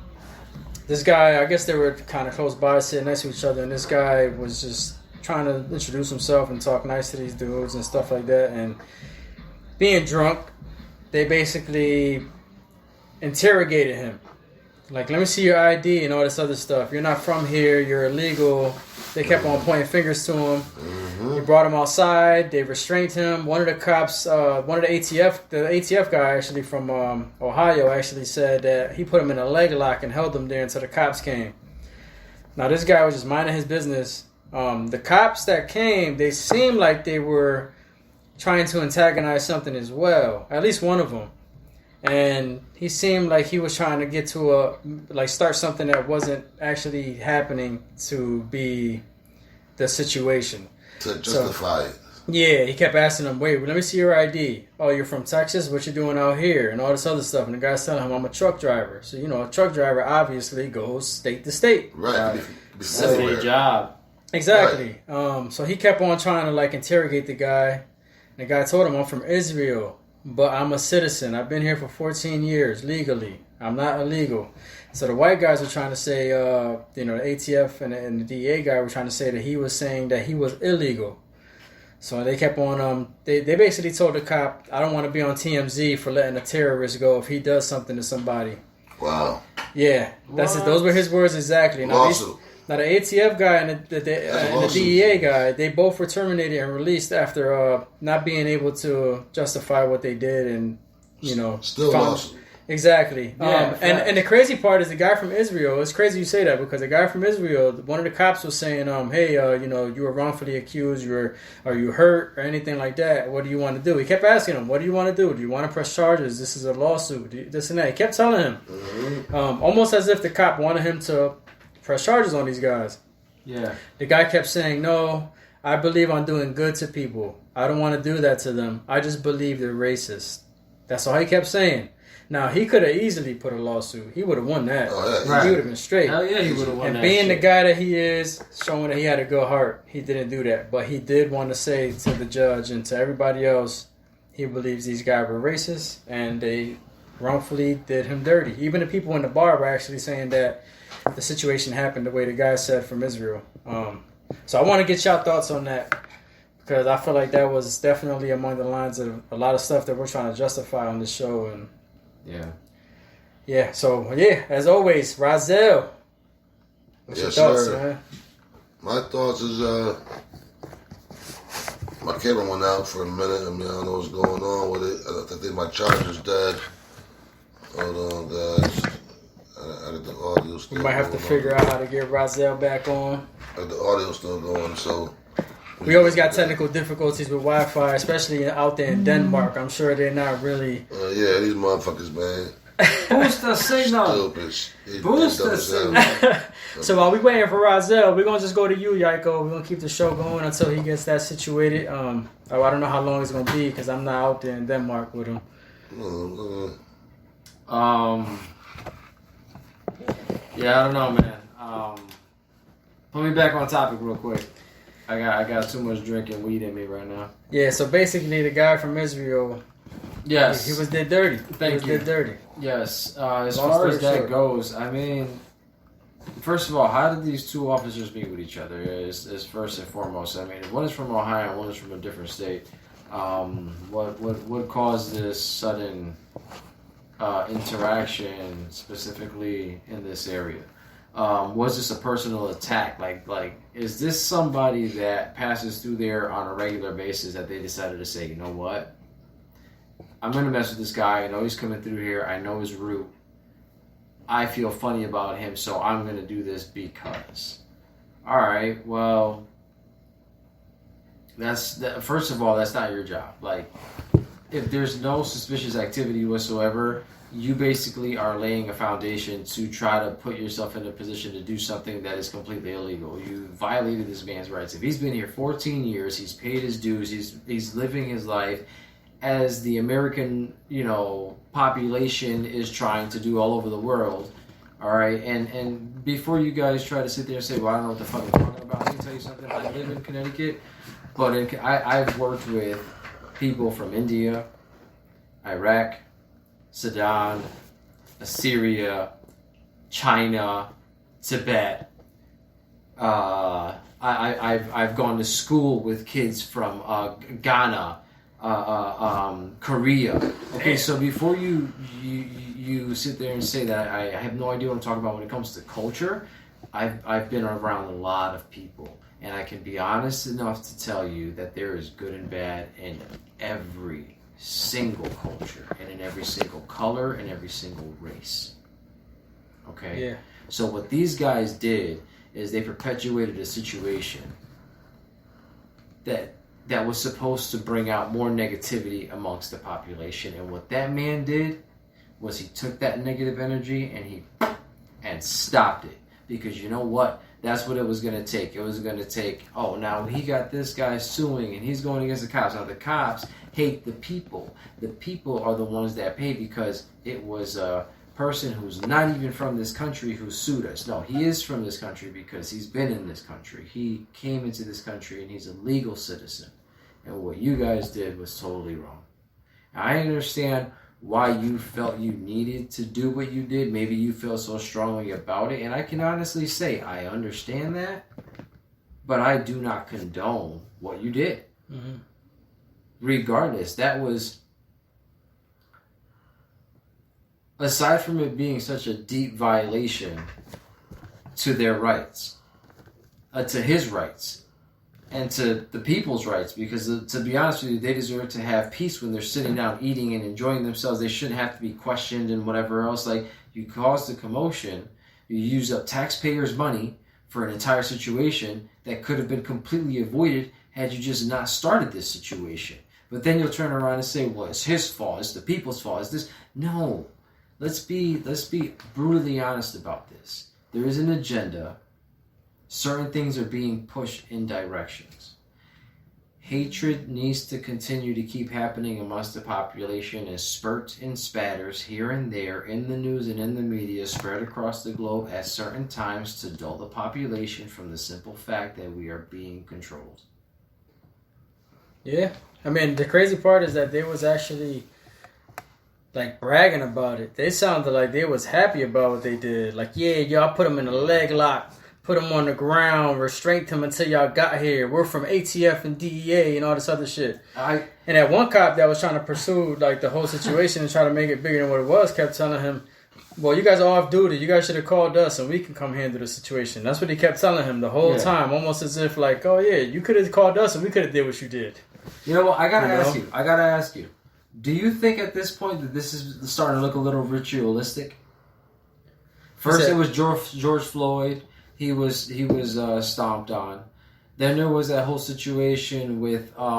this guy, I guess they were kind of close by, sitting next to each other. And this guy was just trying to introduce himself and talk nice to these dudes and stuff like that. And being drunk, they basically interrogated him. Like, let me see your ID and all this other stuff. You're not from here. You're illegal. They kept on pointing fingers to him. They brought him outside. They restrained him. One of the cops, one of the ATF guy actually from Ohio actually said that he put him in a leg lock and held him there until the cops came. Now, this guy was just minding his business. The cops that came, they seemed like they were trying to antagonize something as well. At least one of them. And he seemed like he was trying to get to start something that wasn't actually happening to be the situation. To justify it. Yeah, he kept asking him, wait, let me see your ID. Oh, you're from Texas? What you doing out here? And all this other stuff. And the guy's telling him, I'm a truck driver. So, a truck driver obviously goes state to state. Right. That's their job. Exactly. Right. So he kept on trying to interrogate the guy. And the guy told him, I'm from Israel. But I'm a citizen. I've been here for 14 years legally. I'm not illegal. So the white guys were trying to say, the ATF and the DEA guy were trying to say that he was saying that he was illegal. So they kept on, they basically told the cop, I don't want to be on TMZ for letting a terrorist go if he does something to somebody. Wow. Yeah, that's it. Those were his words exactly. Now the ATF guy and the DEA guy, they both were terminated and released after not being able to justify what they did, and still lawsuit. Exactly. Yeah, and the crazy part is the guy from Israel. It's crazy you say that because the guy from Israel, one of the cops was saying, hey, you were wrongfully accused. Are you hurt or anything like that? What do you want to do? He kept asking him, what do you want to do? Do you want to press charges? This is a lawsuit. This and that. He kept telling him, almost as if the cop wanted him to press charges on these guys. Yeah. The guy kept saying, no, I believe I'm doing good to people. I don't want to do that to them. I just believe they're racist. That's all he kept saying. Now, he could have easily put a lawsuit. He would have won that. Oh, yeah. Right. He would have been straight. Hell yeah, he would have won and that. And being shit. the guy that he is, showing that he had a good heart, he didn't do that. But he did want to say to the judge and to everybody else, he believes these guys were racist and they wrongfully did him dirty. Even the people in the bar were actually saying that the situation happened the way the guy said from Israel. So I want to get y'all thoughts on that because I feel like that was definitely among the lines of a lot of stuff that we're trying to justify on the show. And so as always, Razel, what's your thoughts, man? My thoughts is my camera went out for a minute. I don't know what's going on with it. I think my charger's dead. Hold on, guys. The audio still we might have to figure out how to get Razel back on. The audio's still going, so we always got technical difficulties with Wi-Fi, especially out there in Denmark. I'm sure they're not really. These motherfuckers, man. Boost the signal. Stupid. Boost the signal. So while we waiting for Razel, we're gonna just go to you, Yaiko. We're gonna keep the show going until he gets that situated. I don't know how long it's gonna be because I'm not out there in Denmark with him. Yeah, I don't know, man. Put me back on topic real quick. I got too much drinking weed in me right now. Yeah, so basically the guy from Israel, yes, he was dead dirty. Thank you. Dead dirty. Yes, as far as that goes, I mean, first of all, how did these two officers meet with each other? Is first and foremost. I mean, one is from Ohio, and one is from a different state. What caused this sudden interaction specifically in this area? Was this a personal attack? Like, is this somebody that passes through there on a regular basis that they decided to say, you know what? I'm going to mess with this guy. I know he's coming through here. I know his route. I feel funny about him, so I'm going to do this because. All right, well, first of all, that's not your job. Like, if there's no suspicious activity whatsoever, you basically are laying a foundation to try to put yourself in a position to do something that is completely illegal. You violated this man's rights. If he's been here 14 years, he's paid his dues, he's living his life as the American, population is trying to do all over the world. All right, and before you guys try to sit there and say, well, I don't know what the fuck I'm talking about, I can tell you something. I live in Connecticut, but I've worked with people from India, Iraq, Sudan, Assyria, China, Tibet. I've gone to school with kids from Ghana, Korea. Okay, so before you sit there and say that I have no idea what I'm talking about when it comes to culture, I've been around a lot of people, and I can be honest enough to tell you that there is good and bad in every single culture and in every single color and every single race. Okay? Yeah. So what these guys did is they perpetuated a situation that was supposed to bring out more negativity amongst the population. And what that man did was he took that negative energy and stopped it. Because you know what? That's what it was going to take. It was going to take, now he got this guy suing and he's going against the cops. Now the cops hate the people. The people are the ones that pay because it was a person who's not even from this country who sued us. No, he is from this country because he's been in this country. He came into this country and he's a legal citizen. And what you guys did was totally wrong. Now, I understand why you felt you needed to do what you did. Maybe you feel so strongly about it. And I can honestly say I understand that. But I do not condone what you did. Mm-hmm. Regardless, that was, aside from it being such a deep violation to their rights, to his rights, and to the people's rights, because to be honest with you, they deserve to have peace when they're sitting down eating and enjoying themselves. They shouldn't have to be questioned and whatever else. Like, you caused a commotion, you used up taxpayers' money for an entire situation that could have been completely avoided had you just not started this situation. But then you'll turn around and say, well, it's his fault, it's the people's fault, it's this. No. Let's be brutally honest about this. There is an agenda. Certain things are being pushed in directions. Hatred needs to continue to keep happening amongst the population as spurts and spatters here and there in the news and in the media spread across the globe at certain times to dull the population from the simple fact that we are being controlled. Yeah. I mean, the crazy part is that they was actually like bragging about it. They sounded like they was happy about what they did. Like, yeah, y'all put them in a leg lock, put them on the ground, restrained them until y'all got here. We're from ATF and DEA and all this other shit. And that one cop that was trying to pursue like the whole situation and try to make it bigger than what it was kept telling him, well, you guys are off duty. You guys should have called us and we can come handle the situation. That's what he kept telling him the whole time, almost as if like, oh yeah, you could have called us and we could have did what you did. You know what? I gotta ask you. Do you think at this point that this is starting to look a little ritualistic? First, it was George Floyd. He was stomped on. Then there was that whole situation with hey,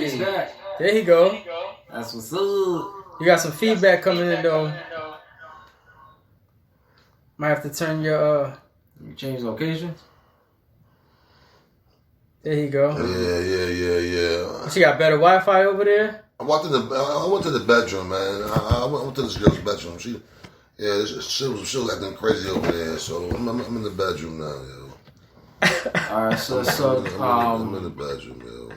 he's back. There you go. That's what's up. You got some feedback coming in though. Might have to turn your You change location. There you go. Yeah. She got better Wi-Fi over there? I went to the bedroom, man. I went to this girl's bedroom. Yeah, this shit was acting crazy over there. So I'm in the bedroom now, yo. All right, so I'm in the bedroom, yo.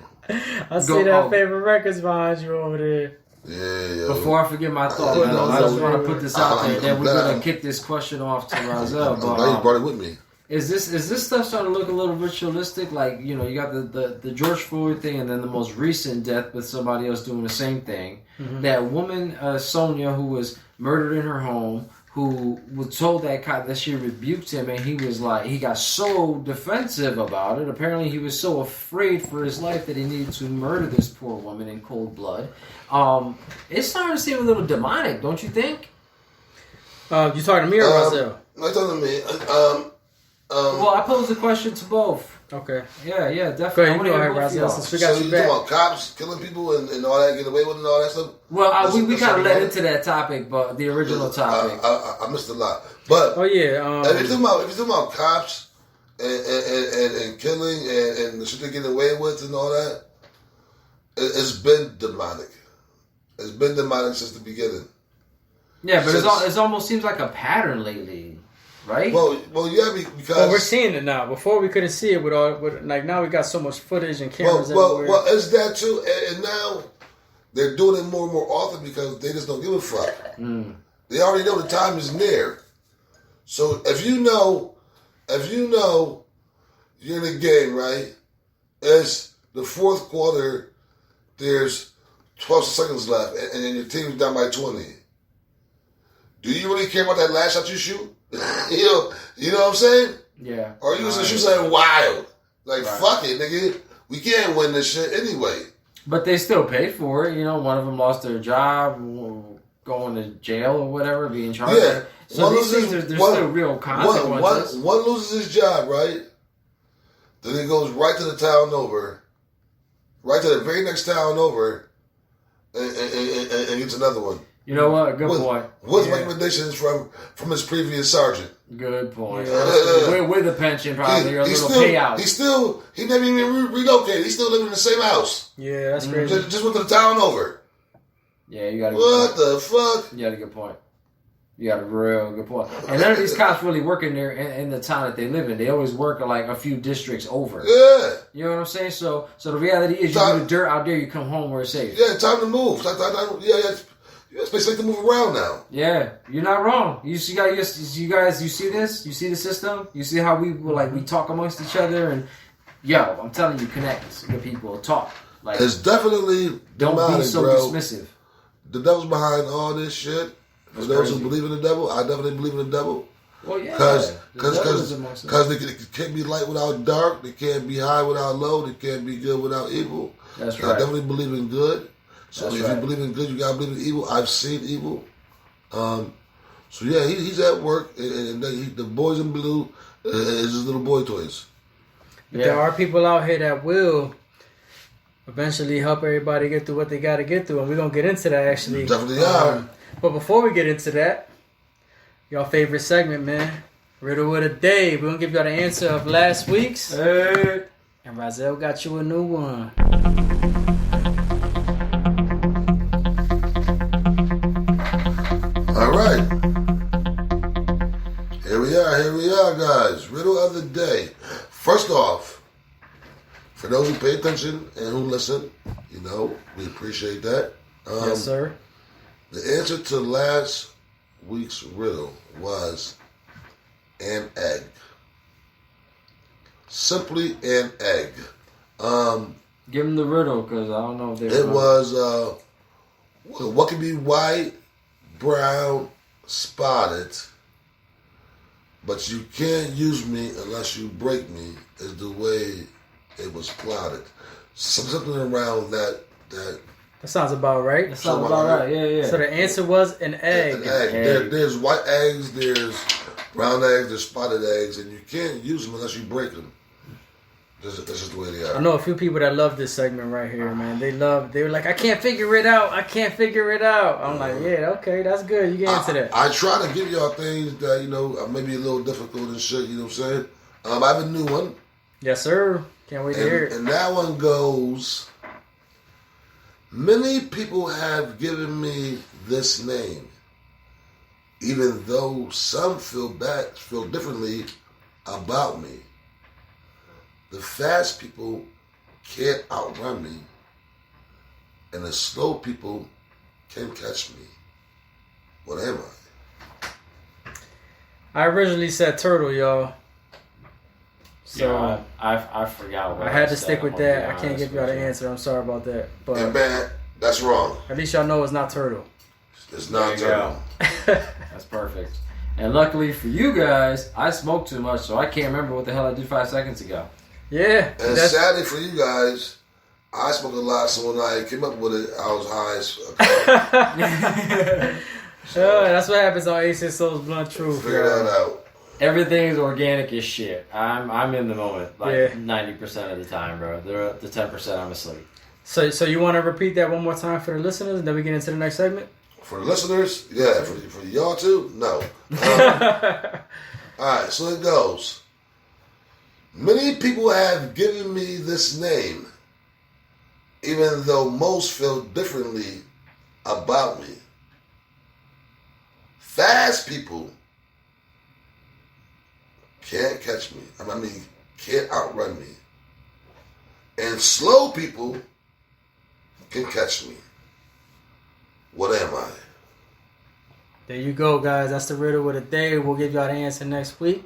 I see that favorite records behind you over there. Yeah, yo. Before I forget my thought, man, I just want to put this out there. Then we're gonna kick this question off to Rahzel. I'm glad you brought it with me. Is this stuff starting to look a little ritualistic? Like, you know, you got the George Floyd thing, and then the most recent death with somebody else doing the same thing. Mm-hmm. That woman, Sonia, who was murdered in her home, who was told that cop that she rebuked him, and he was like, he got so defensive about it. Apparently, he was so afraid for his life that he needed to murder this poor woman in cold blood. It's starting to seem a little demonic, don't you think? You talking to me or Rahzel? No, talking to me. Well, I posed the question to both. Okay. Yeah, definitely. Go ahead, you go ahead, Rahzel, since we got so you back. talking about cops killing people and all that, get away with it and all that stuff? Well, we kind of led into that topic, but the original topic. I missed a lot. But if you're talking about cops and killing and the shit they get away with and all that, it's been demonic. It's been demonic since the beginning. Yeah, but it almost seems like a pattern lately. Right? Well, yeah, because we're seeing it now. Before we couldn't see it like now we got so much footage and cameras everywhere. Well, it's that too, and now they're doing it more and more often because they just don't give a fuck. Mm. They already know the time is near. So if you know you're in a game, right? It's the fourth quarter. There's 12 seconds left, and then your team's down by 20. Do you really care about that last shot you shoot? You know what I'm saying? Yeah. Or you just shoot something wild. Like, fuck it, nigga. We can't win this shit anyway. But they still paid for it. You know, one of them lost their job, going to jail or whatever, being charged. Yeah. So these things, there's still real consequences. One loses his job, right? Then he goes right to the town over. Right to the very next town over. And gets another one. You know what? Good point. What's recommendations from his previous sergeant? Good point. With a pension, probably, or a little payout. He never even relocated. He's still living in the same house. Yeah, that's crazy. Just went to the town over. Yeah, you got a What the fuck? You got a good point. You got a real good point. And none of these cops really work in there in the town that they live in. They always work like a few districts over. Yeah. You know what I'm saying? So the reality is, you do the dirt out there, you come home where it's safe. Yeah, time to move. You have space to move around now. Yeah, you're not wrong. You see this? You see the system? You see how we talk amongst each other? And I'm telling you, connect with people, talk. Like, it's definitely don't demonic, be so dismissive. The devil's behind all this shit. For those who believe in the devil, I definitely believe in the devil. Well, yeah. Because they can't be light without dark. They can't be high without low. They can't be good without evil. That's right. I definitely believe in good. So That's if you believe in good, you gotta believe in evil. I've seen evil. So yeah, he's at work, and the boys in blue is his little boy toys. Yeah. There are people out here that will eventually help everybody get through what they got to get through, and we're gonna get into that actually. Definitely are. But before we get into that, y'all favorite segment, man, Riddle of the Day. We're gonna give y'all the answer of last week's. And Rahzel got you a new one. All right. Here we are, guys. Riddle of the day. First off, for those who pay attention and who listen, we appreciate that. Yes, sir. The answer to last week's riddle was an egg. Simply an egg. Give them the riddle, because I don't know if they. It was what could be white, brown, spotted, but you can't use me unless you break me, is the way it was plotted. Something around that. That sounds about right. That sounds about right. Yeah. So the answer was an egg. An egg. There's white eggs, there's brown eggs, there's spotted eggs, and you can't use them unless you break them. That's just the way they are. I know a few people that love this segment right here, man. They were like, I can't figure it out. I'm like, yeah, okay, that's good. You get into that. I try to give y'all things that, maybe a little difficult and shit, you know what I'm saying? I have a new one. Yes, sir. Can't wait to hear it. And that one goes, many people have given me this name. even though some feel differently about me. The fast people can't outrun me, and the slow people can catch me. What am I? I originally said turtle, y'all. So yeah, I forgot what I had to said. stick with that. I can't give y'all the answer. I'm sorry about that. But And man, that's wrong. at least y'all know it's not turtle. It's not There you turtle. That's perfect. And luckily for you guys, I smoked too much, so I can't remember what the hell I did 5 seconds ago. Yeah. And sadly for you guys, I smoked a lot, so when I came up with it, I was high as That's what happens on Aces Souls Blunt Truth. figure that out. Everything is organic as shit. I'm in the moment, like Yeah. 90% of the time, bro. The 10% I'm asleep. So you want to repeat that one more time for the listeners, and then we get into the next segment? For the listeners, yeah. For y'all too, no. All right, so it goes. Many people have given me this name, even though most feel differently about me. Fast people can't catch me. I mean, can't outrun me. And slow people can catch me. What am I? There you go, guys. That's the riddle of the day. We'll give y'all the answer next week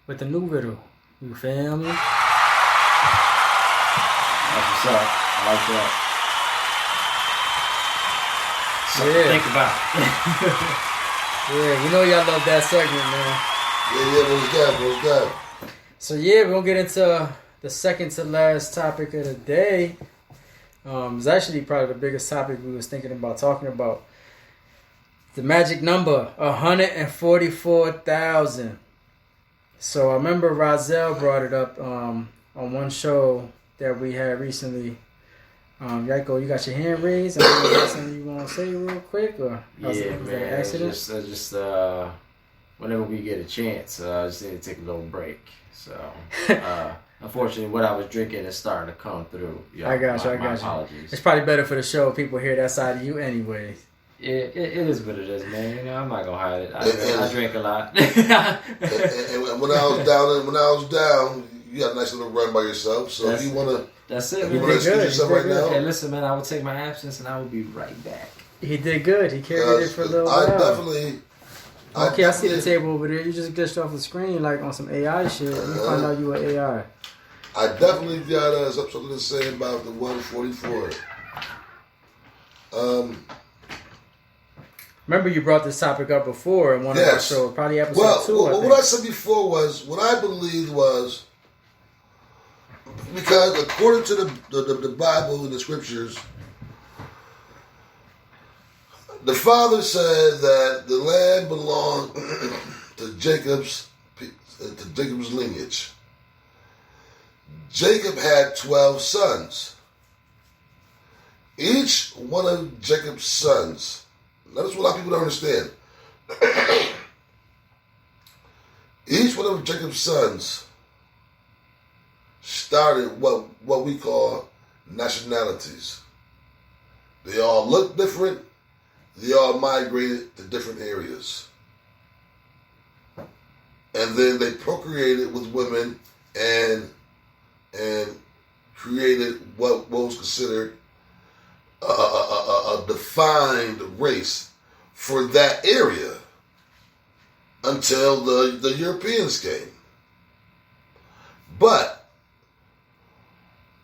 with the new riddle. You feel me? That's what's up. I like that. Something to Yeah. think about. Yeah, you know y'all love that segment, man. Yeah, what's that? So yeah, we're gonna get into the second to last topic of the day. It's actually probably the biggest topic we was thinking about talking about. The magic number, 144,000. So I remember Rozelle brought it up on one show that we had recently. Yako, you got your hand raised? You got something you want to say real quick? Or Yeah, was that man. an accident? Just whenever we get a chance, I just need to take a little break. So, unfortunately, what I was drinking is starting to come through. Yo, I got you. my apologies. It's probably better for the show if people hear that side of you anyways. It is what it is, man. You know, I'm not gonna hide it. I drink a lot. And when I was down, you had a nice little run by yourself. So if you wanna, That's it, you man. wanna excuse yourself right now. Hey, listen, man. I will take my absence and I will be right back. He did good. He carried it for a little while. Okay, I see the table over there. You just glitched off the screen like on some AI shit. You find out you were AI. I definitely got something to say about the 144. Remember you brought this topic up before in one of our shows, probably episode 2. What I said before was, what I believed was, because according to the Bible and the scriptures, the father said that the land belonged to Jacob's lineage. Jacob had 12 sons. Each one of Jacob's sons, that's what a lot of people don't understand. Each one of Jacob's sons started what we call nationalities. They all look different. They all migrated to different areas. And then they procreated with women and created what was considered a defined race for that area until the Europeans came. But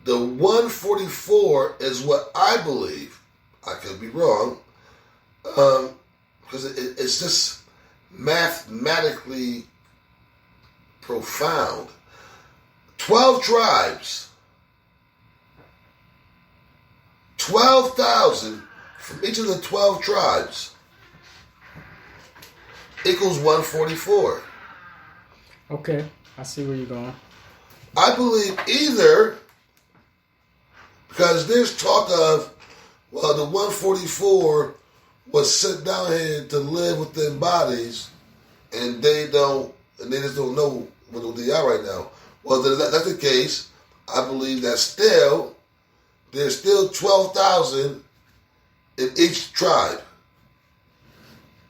the 144 is what I believe. I could be wrong, because it's just mathematically profound. 12 tribes, 12,000 from each of the 12 tribes equals 144. Okay, I see where you're going. I believe either, because there's talk of, well, the 144 was sent down here to live within bodies, and they just don't know what they are right now. Well, if that's the case, I believe that there's still 12,000 in each tribe.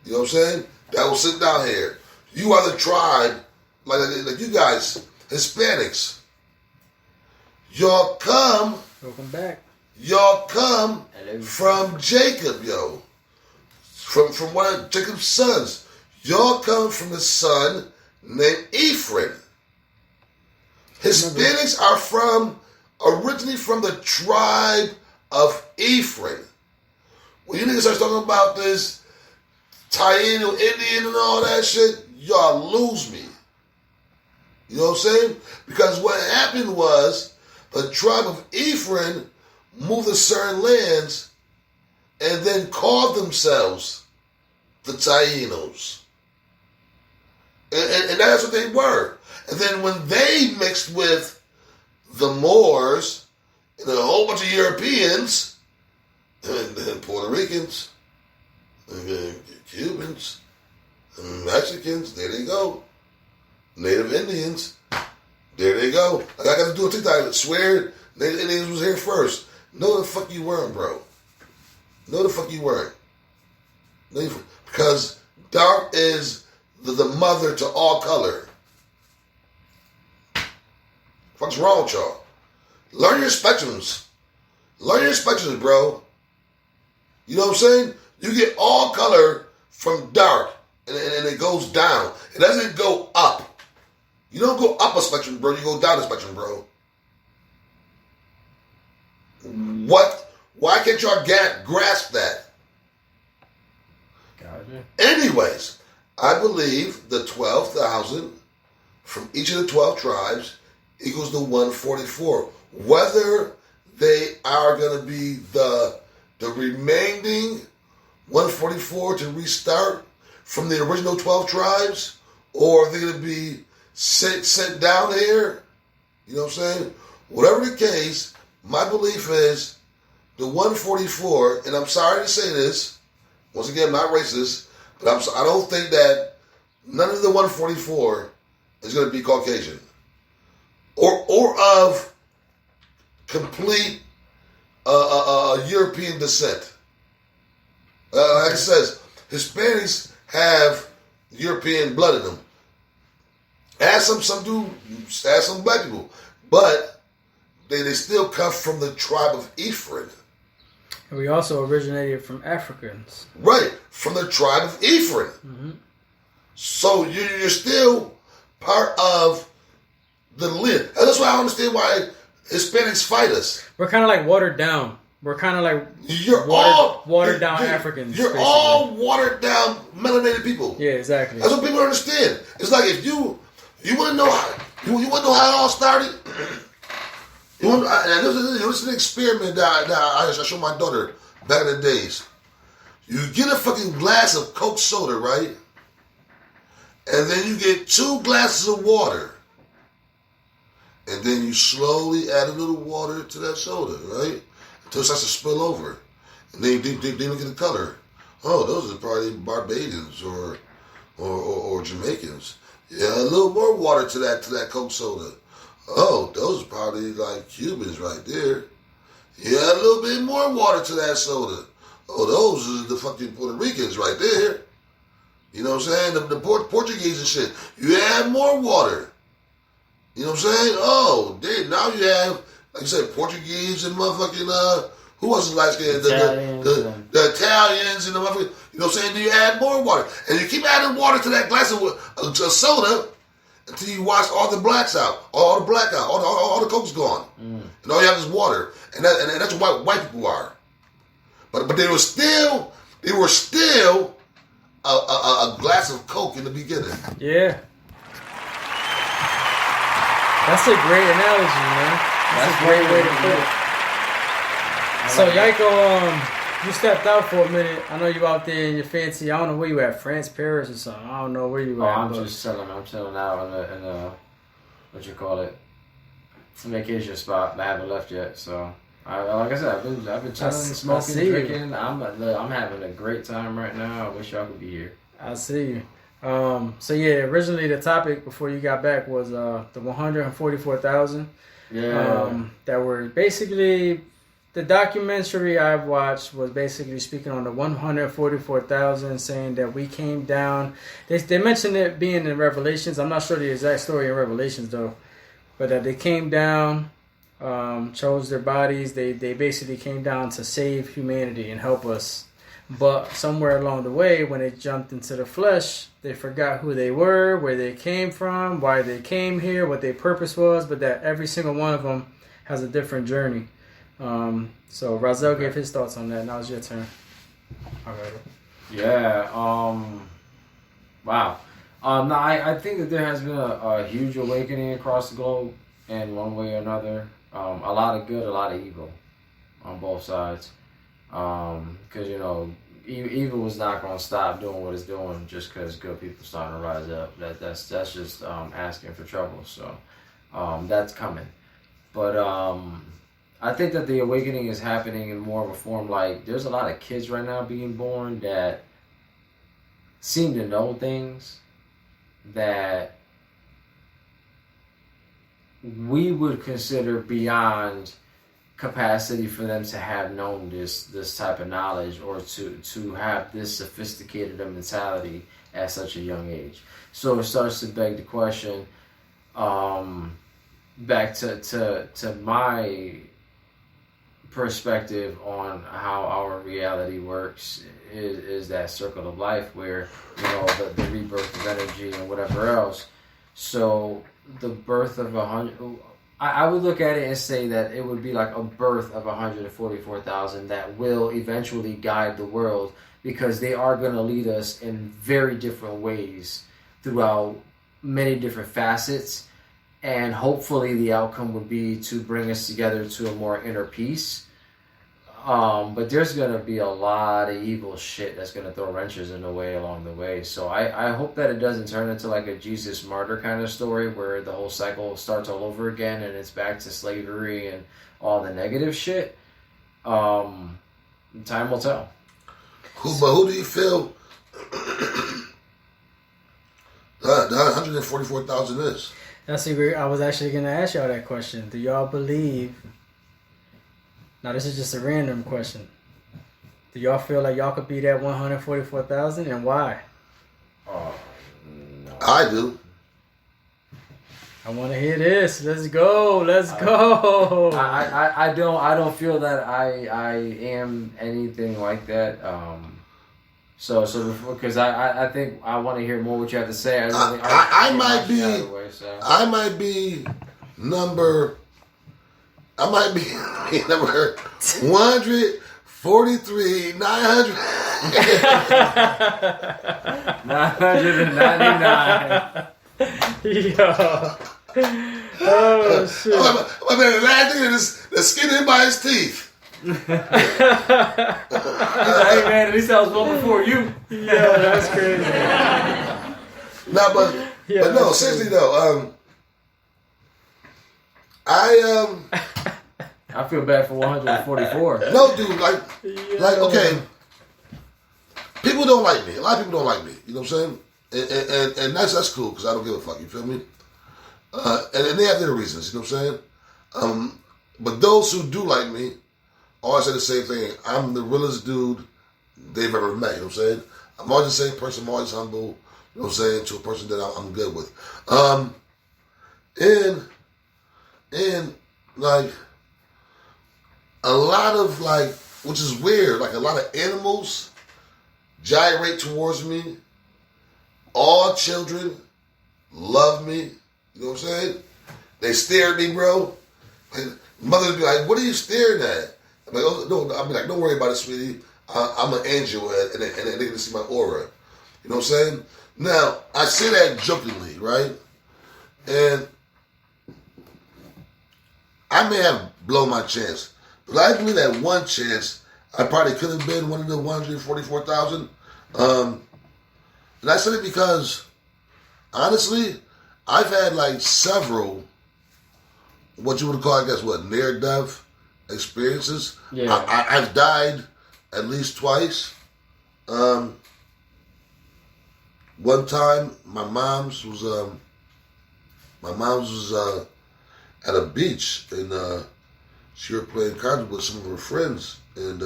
You know what I'm saying? that will sit down here. You are the tribe, like you guys, Hispanics. Y'all come. Welcome back. Y'all come Hello. from Jacob, yo. From one of Jacob's sons. Y'all come from a son named Ephraim. Hispanics are originally from the tribe of Ephraim. When you niggas start talking about this Taino Indian and all that shit, y'all lose me. You know what I'm saying? Because what happened was the tribe of Ephraim moved to certain lands and then called themselves the Tainos. And that's what they were. And then when they mixed with the Moors and a whole bunch of Europeans and Puerto Ricans and Cubans and Mexicans, there they go. Native Indians, there they go. Like I got to do a TikTok that swear Native Indians was here first. No, the fuck you weren't, bro. No, the fuck you weren't. Because dark is the mother to all color. What's wrong with y'all? Learn your spectrums. Learn your spectrums, bro. You know what I'm saying? You get all color from dark, and it goes down. It doesn't go up. You don't go up a spectrum, bro. You go down a spectrum, bro. What? Why can't y'all grasp that? Gotcha. Anyways, I believe the 12,000 from each of the 12 tribes equals the 144. Whether they are going to be the remaining 144 to restart from the original 12 tribes, or they're going to be sent down here, you know what I'm saying? Whatever the case, my belief is the 144, and I'm sorry to say this, once again, I'm not racist, but I don't think that none of the 144 is going to be Caucasian or of complete European descent. Like it says, Hispanics have European blood in them. As some black people, but they still come from the tribe of Ephraim. And we also originated from Africans. Right, from the tribe of Ephraim. Mm-hmm. So you're still part of the lineage. And that's why I don't understand why Hispanics fight us. We're kind of like watered down. We're kind of like watered down Africans. You're basically. all watered down, melanated people. Yeah, exactly. That's what people don't understand. It's like if you want to know how you want to know how it all started. And this is an experiment that I showed my daughter back in the days. You get a fucking glass of Coke soda, right? And then you get 2 glasses of water. And then you slowly add a little water to that soda, right? Until it starts to spill over. And then you look at the color. Oh, those are probably Barbadians or Jamaicans. Yeah, a little more water to that Coke soda. Oh, those are probably like Cubans right there. Yeah, a little bit more water to that soda. Oh, those are the fucking Puerto Ricans right there. You know what I'm saying? The Portuguese and shit. You add more water. You know what I'm saying? Oh, now you have, like I said, Portuguese and motherfucking, who else is light skinned? The Italians and the motherfucking, you know what I'm saying? Then you add more water. And you keep adding water to that glass of soda until you wash all the blacks out, all the black out, all the Coke's gone. And all you have is water. And that's what white people are. But they were still a glass of Coke in the beginning. Yeah. That's a great analogy, man. That's a great way to put it. So, Yaiko, you stepped out for a minute. I know you out there in your fancy, I don't know where you at, France, Paris or something. I don't know where you at. I'm chilling out in a what you call it, vacation spot. I haven't left yet, so like I said, I've been chilling, smoking, drinking. I'm having a great time right now. I wish y'all could be here. I see you. So yeah, originally the topic before you got back was the 144,000. Yeah. That were basically the documentary I watched was basically speaking on the 144,000, saying that we came down. They mentioned it being in Revelations. I'm not sure the exact story in Revelations though, but that they came down, chose their bodies. They basically came down to save humanity and help us. But somewhere along the way, when they jumped into the flesh, they forgot who they were, where they came from, why they came here, what their purpose was. But that every single one of them has a different journey. So Razel gave his thoughts on that. Now it's your turn. All right. Yeah. Wow. No, I think that there has been a huge awakening across the globe in one way or another. A lot of good, a lot of evil on both sides. Because, you know, evil was not going to stop doing what it's doing just because good people starting to rise up. That's just asking for trouble. So that's coming. But I think that the awakening is happening in more of a form like there's a lot of kids right now being born that seem to know things that we would consider beyond capacity for them to have known this type of knowledge or to have this sophisticated a mentality at such a young age. So it starts to beg the question, back to my perspective on how our reality works is that circle of life where, you know, the rebirth of energy and whatever else. So the birth of 100, I would look at it and say that it would be like a birth of 144,000 that will eventually guide the world, because they are going to lead us in very different ways throughout many different facets. And hopefully the outcome would be to bring us together to a more inner peace. But there's going to be a lot of evil shit that's going to throw wrenches in the way along the way. So I hope that it doesn't turn into like a Jesus martyr kind of story where the whole cycle starts all over again and it's back to slavery and all the negative shit. Time will tell. Who do you feel the 144,000 is? That's a great. I was actually going to ask y'all that question. Do y'all believe? Now this is just a random question. Do y'all feel like y'all could be that 144,000, and why? No. I do. I want to hear this. Let's go. Let's go. I don't feel that I am anything like that. So because I think I want to hear more what you have to say. I might be number 143 900 999. Yeah. Oh shit! I mean, the last thing is the skin in by his teeth. Hey man, at least I was one before you. Yeah, that's crazy. But no, seriously though, I feel bad for 144. No, dude, like okay, people don't like me. A lot of people don't like me. You know what I'm saying? And that's cool because I don't give a fuck. You feel me? And they have their reasons. You know what I'm saying? But those who do like me always say the same thing. I'm the realest dude they've ever met. You know what I'm saying? I'm always the same person. I'm always humble. You know what I'm saying? To a person that I'm good with. And like a lot of like, which is weird, like a lot of animals gyrate towards me. All children love me. You know what I'm saying? They stare at me, bro. And mother be like, "What are you staring at?" I'm like, "Oh no." I'm like, "Don't worry about it, sweetie. I'm an angel, and they can see my aura." You know what I'm saying? Now I say that jokingly, right? And I may have blown my chance, but I believe that one chance I probably could have been one of the 144,000. And I said it because, honestly, I've had like several, what you would call, I guess, near-death experiences. Yeah. I've died at least twice. One time, my mom's was at a beach in she was playing cards with some of her friends, and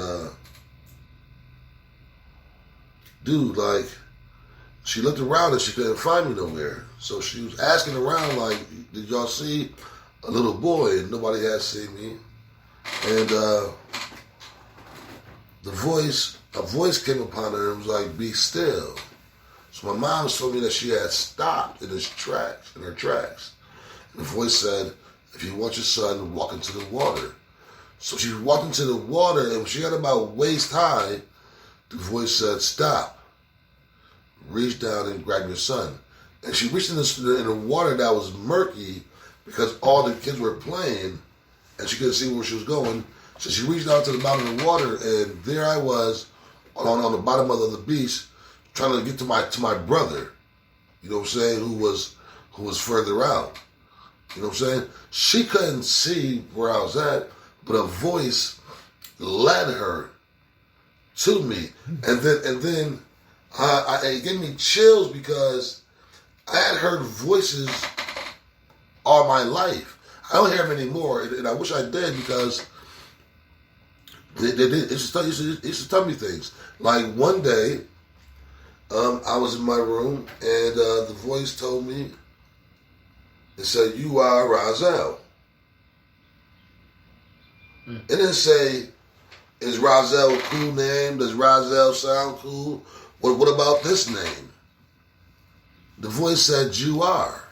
dude, like, she looked around and she couldn't find me nowhere. So she was asking around, like, did y'all see a little boy? And nobody had seen me. And a voice came upon her and was like, be still. So my mom told me that she had stopped in her tracks. And the voice said, if you want your son, walk into the water. So she walked into the water, and when she got about waist high, the voice said, stop. Reach down and grab your son. And she reached in the water that was murky because all the kids were playing and she couldn't see where she was going. So she reached out to the bottom of the water, and there I was on the bottom of the beach trying to get to my brother, you know what I'm saying, who was further out. You know what I'm saying? She couldn't see where I was at, but a voice led her to me. And then it gave me chills because I had heard voices all my life. I don't hear them anymore, and I wish I did because they used to tell me things. Like one day, I was in my room, and the voice told me, it said, you are Rahzel. It didn't say, is Rahzel a cool name? Does Rahzel sound cool? What about this name? The voice said, you are.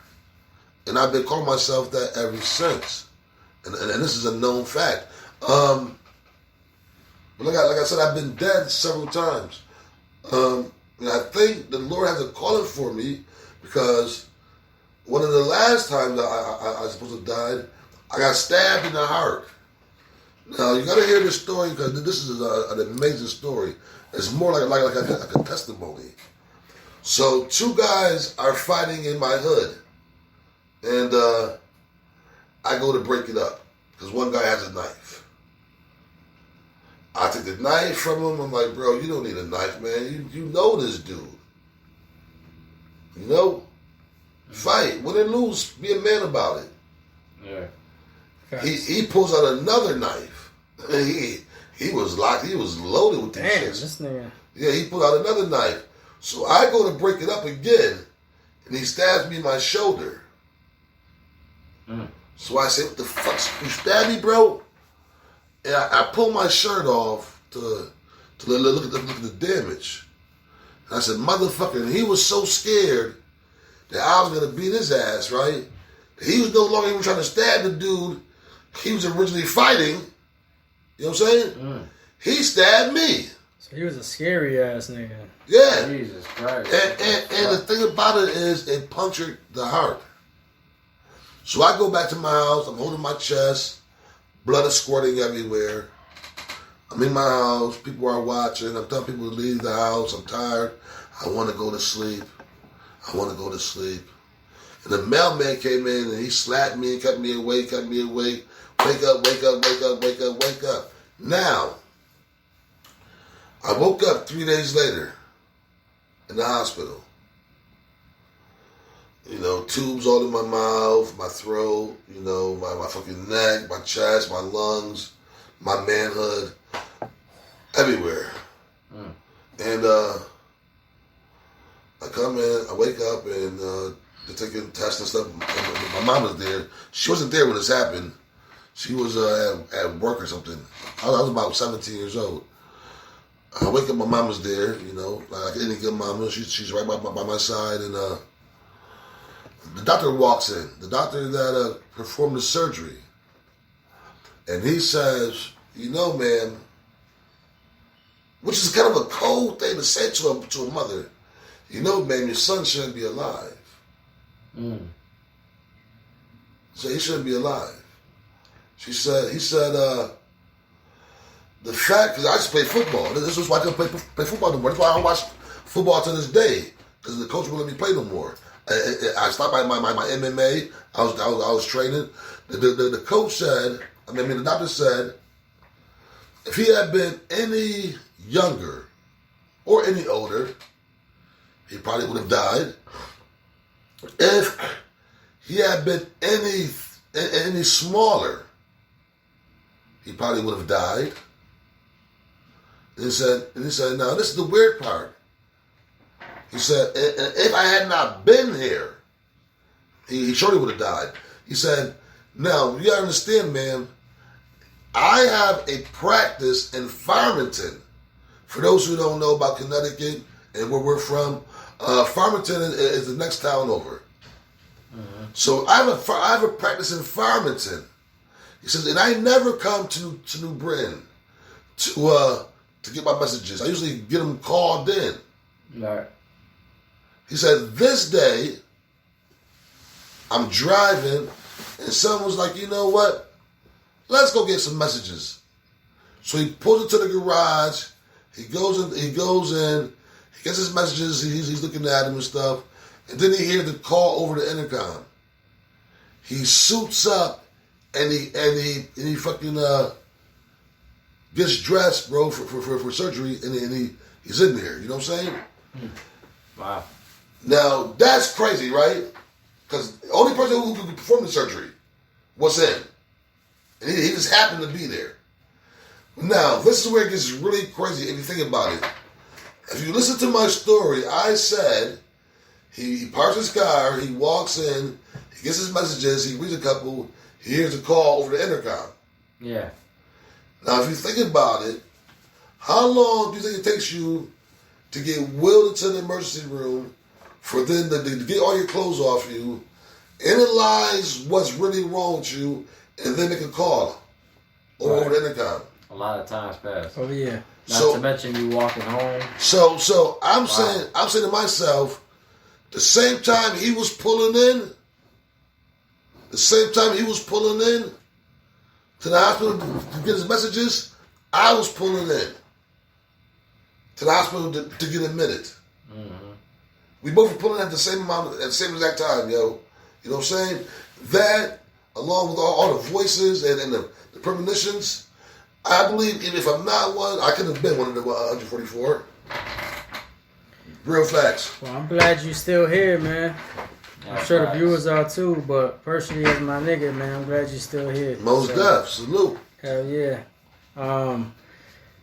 And I've been calling myself that ever since. And this is a known fact. But like I said, I've been dead several times. And I think the Lord has a calling for me because one of the last times I was supposed to died, I got stabbed in the heart. Now, you got to hear this story because this is an amazing story. It's more like a testimony. So, two guys are fighting in my hood. And I go to break it up because one guy has a knife. I take the knife from him. I'm like, bro, you don't need a knife, man. You know this dude. You know? Fight. Win and lose. Be a man about it. Yeah. He pulls out another knife. He was locked. He was loaded with these shits. This nigga. Yeah, he pulled out another knife. So I go to break it up again, and he stabs me in my shoulder. So I say, what the fuck? You stabbed me, bro? And I pull my shirt off to look at the damage. And I said, motherfucker. And he was so scared that I was going to beat his ass, right? He was no longer even trying to stab the dude he was originally fighting. You know what I'm saying? He stabbed me. So he was a scary ass nigga. Yeah. Jesus Christ. And the thing about it is it punctured the heart. So I go back to my house. I'm holding my chest. Blood is squirting everywhere. I'm in my house. People are watching. I'm telling people to leave the house. I'm tired. I want to go to sleep. And the mailman came in and he slapped me and kept me awake. Wake up. Now, I woke up 3 days later in the hospital. You know, tubes all in my mouth, my throat, you know, my fucking neck, my chest, my lungs, my manhood, everywhere. And I come in, I wake up, and they're taking tests and stuff. And my mom was there. She wasn't there when this happened. She was at work or something. I was about 17 years old. I wake up, my mom was there, you know, like any good mama. She's right by my side, and the doctor walks in, the doctor that performed the surgery, and he says, you know, man, which is kind of a cold thing to say to a mother, you know, man, your son shouldn't be alive. So he shouldn't be alive. He said, the fact, because I just play football. This is why I couldn't play football no more. That's why I don't watch football to this day, because the coach wouldn't let me play no more. I stopped by my MMA. I was training. The coach said, the doctor said, if he had been any younger or any older, he probably would have died. If he had been any smaller, he probably would have died. And he said, now this is the weird part. He said, if I had not been here, he surely would have died. He said, now, you gotta understand, man, I have a practice in Farmington. For those who don't know about Connecticut and where we're from, Farmington is the next town over. Mm-hmm. So I have a practice in Farmington. He says, and I never come to New Britain to get my messages. I usually get them called in. Right. He said, this day, I'm driving, and someone was like, you know what? Let's go get some messages. So he pulls into the garage. He goes in. He gets his messages. He's looking at them and stuff. And then he hears the call over the intercom. He suits up and he fucking gets dressed, bro, for surgery, and he's in there. You know what I'm saying? Wow. Now that's crazy, right? Because the only person who could perform the surgery was him. And he just happened to be there. Now, this is where it gets really crazy if you think about it. If you listen to my story, I said he parks his car, he walks in, he gets his messages, he reads a couple, he hears a call over the intercom. Yeah. Now, if you think about it, how long do you think it takes you to get wheeled into the emergency room for them to get all your clothes off you, analyze what's really wrong with you, and then make a call over the intercom? A lot of times pass. Oh yeah. Not to mention you walking home. So I'm saying to myself, the same time he was pulling in to the hospital to get his messages, I was pulling in to the hospital to get admitted. Mm-hmm. We both were pulling in at the same exact time, yo. You know what I'm saying? That, along with all the voices and the premonitions, I believe if I'm not one, I could have been one of the 144. Real facts. Well, I'm glad you still here, man. I'm sure the viewers are too, but personally as my nigga, man, I'm glad you still here. Most def, salute. Hell yeah.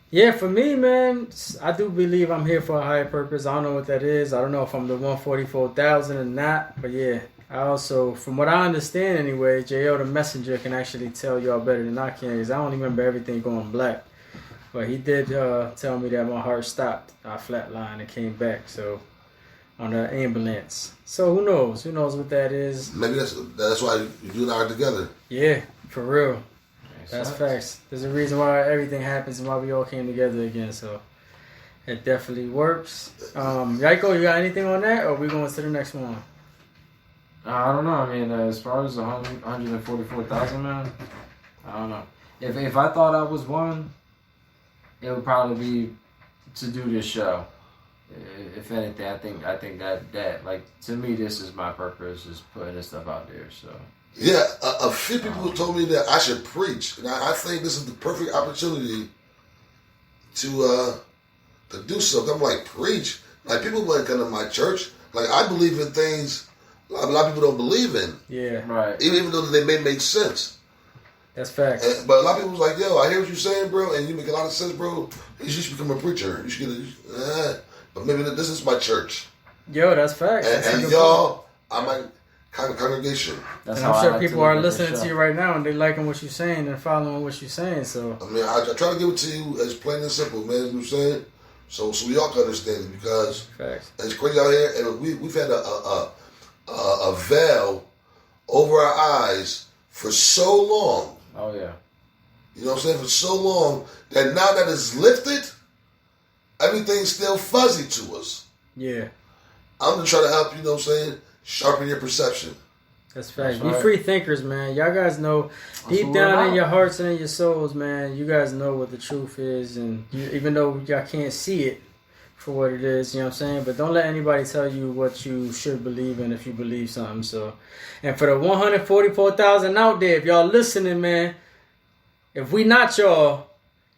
Yeah, for me, man, I do believe I'm here for a higher purpose. I don't know what that is. I don't know if I'm the 144,000 or not, but yeah. I also, from what I understand anyway, JL the messenger can actually tell y'all better than I can, because I don't remember everything going black. But he did tell me that my heart stopped. I flatlined and came back, so on the ambulance. So who knows? Who knows what that is? Maybe that's why you and I are together. Yeah, for real. That's facts. There's a reason why everything happens and why we all came together again, so it definitely works. Yaiko, you got anything on that, or we going to the next one? I don't know. I mean, as far as 144,000, man, I don't know. If I thought I was one, it would probably be to do this show. If anything, I think that like, to me, this is my purpose, is putting this stuff out there. So yeah, a few people told me that I should preach, and I think this is the perfect opportunity to do so. I'm like, preach? Like, people want to come to my church. Like, I believe in things a lot of people don't believe in. Yeah. Right. Even though they may make sense. That's facts. But a lot of people was like, yo, I hear what you're saying, bro, and you make a lot of sense, bro. You should become a preacher. You should get but maybe this is my church. Yo, that's facts. And y'all are my congregation. And I'm sure people are listening to you right now, and they liking what you're saying and following what you're saying. So I mean, I try to give it to you as plain and simple, man. You know what I'm saying? So we all can understand it, because facts. It's crazy out here, and we've had a veil over our eyes for so long. Oh, yeah. You know what I'm saying? For so long that now that it's lifted, everything's still fuzzy to us. Yeah. I'm going to try to help, you know what I'm saying, sharpen your perception. That's facts. Be free thinkers, man. Y'all guys know deep down in your hearts and in your souls, man, you guys know what the truth is. And even though y'all can't see it for what it is, you know what I'm saying? But don't let anybody tell you what you should believe in if you believe something. So, and for the 144,000 out there, if y'all listening, man, if we not y'all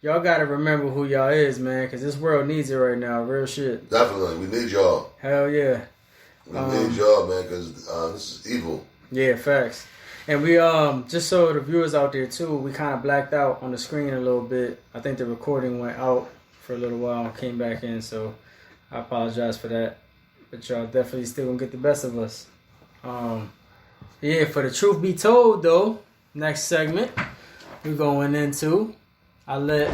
got to remember who y'all is, man, because this world needs it right now. Real shit. Definitely. We need y'all. Hell yeah. We need y'all, man, because this is evil. Yeah, facts. And we just so the viewers out there too, we kind of blacked out on the screen a little bit. I think the recording went out for a little while, came back in, so I apologize for that. But y'all definitely still gonna get the best of us. Yeah, for the truth be told though, next segment we're going into. I let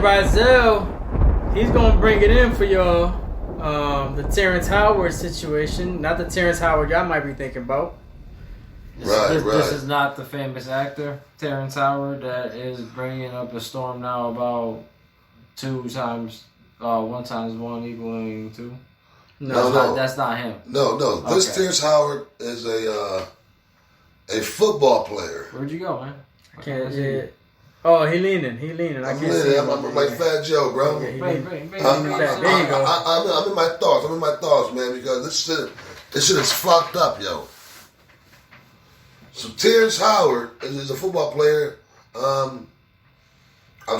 Rizal, he's gonna bring it in for y'all. The Terrence Howard situation, not the Terrence Howard y'all might be thinking about. This is not the famous actor Terrence Howard that is bringing up a storm now about 1 times 1 equaling 2. No, that's not him. No. This Terrence Howard is a football player. Where'd you go, man? I can't. Yeah. Oh, he leaning. I can't see him. I'm like Fat Joe, bro. Okay, I'm in my thoughts, man, because this shit is fucked up, yo. So Terrence Howard is a football player. I'm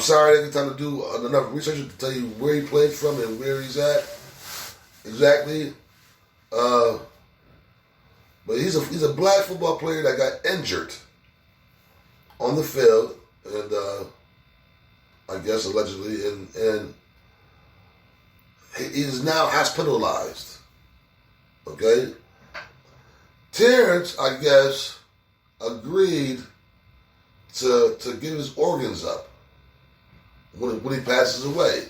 sorry I didn't get time to do enough research to tell you where he played from and where he's at exactly. But he's a black football player that got injured on the field, and I guess allegedly, and he is now hospitalized. Okay, Terrence, I guess, agreed to give his organs up when he passes away.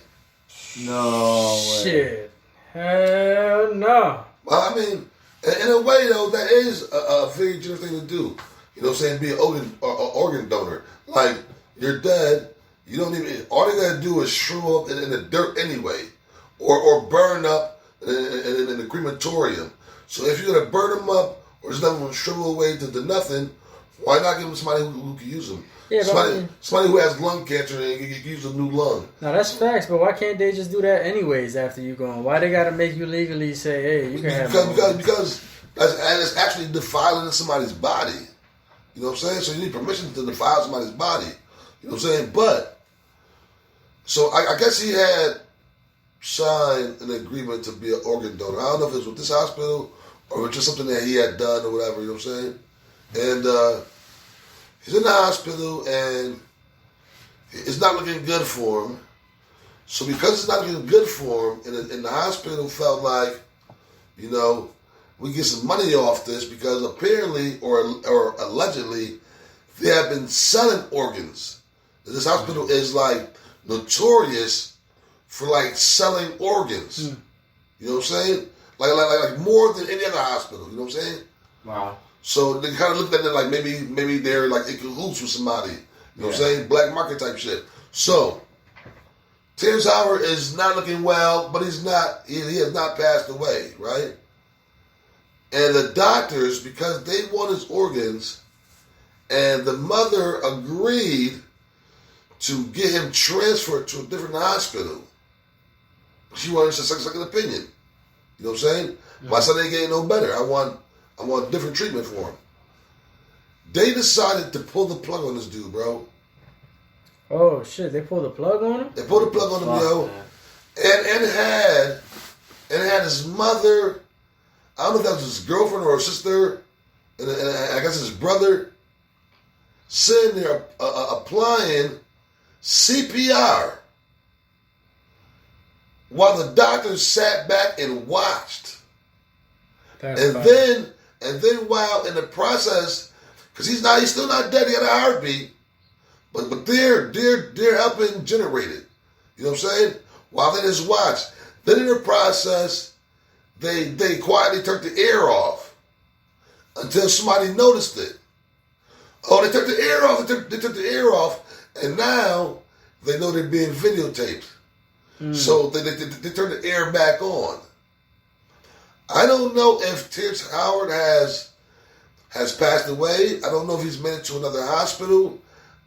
No way. Shit. Hell no. Well, I mean, in a way though, that is a very generous thing to do. You know what I'm saying? Be an organ donor. Like, you're dead. You don't even. All they gotta do is shrivel up in the dirt anyway, or burn up in the crematorium. So if you're gonna burn them up or just let them shrivel away to nothing, why not give them somebody who can use them? Yeah, somebody who has lung cancer and you can use a new lung. No, that's facts. But why can't they just do that anyways after you gone? Why they gotta make you legally say, hey, you can have because it's actually defiling somebody's body. You know what I'm saying? So you need permission to defile somebody's body. You know what I'm saying? But, so I guess he had signed an agreement to be an organ donor. I don't know if it was with this hospital or it was just something that he had done or whatever, you know what I'm saying? And he's in the hospital and it's not looking good for him. So because it's not looking good for him, and the hospital felt like, you know, we get some money off this because apparently or allegedly they have been selling organs. This hospital is like notorious for like selling organs. You know what I'm saying? Like more than any other hospital. You know what I'm saying? Wow. So they kind of looked at it like maybe they're like in cahoots with somebody. You know what I'm saying? Black market type shit. So Terrence Howard is not looking well, but he's not. He has not passed away, right? And the doctors, because they want his organs, and the mother agreed to get him transferred to a different hospital. She wanted a second opinion. You know what I'm saying? Mm-hmm. My son ain't getting no better. I want different treatment for him. They decided to pull the plug on this dude, bro. Oh shit! They pulled the plug on him. They pulled the plug on him, yo, and had his mother. I don't know if that was his girlfriend or his sister, and I guess his brother, sitting there applying CPR while the doctors sat back and watched. And then while in the process, because he's still not dead, he had a heartbeat, but they're helping generate it. You know what I'm saying? While they just watch. Then in the process, they quietly turned the air off until somebody noticed it. Oh, they turned the air off. They took the air off, and now they know they're being videotaped. So they turned the air back on. I don't know if Terrence Howard has passed away. I don't know if he's made it to another hospital.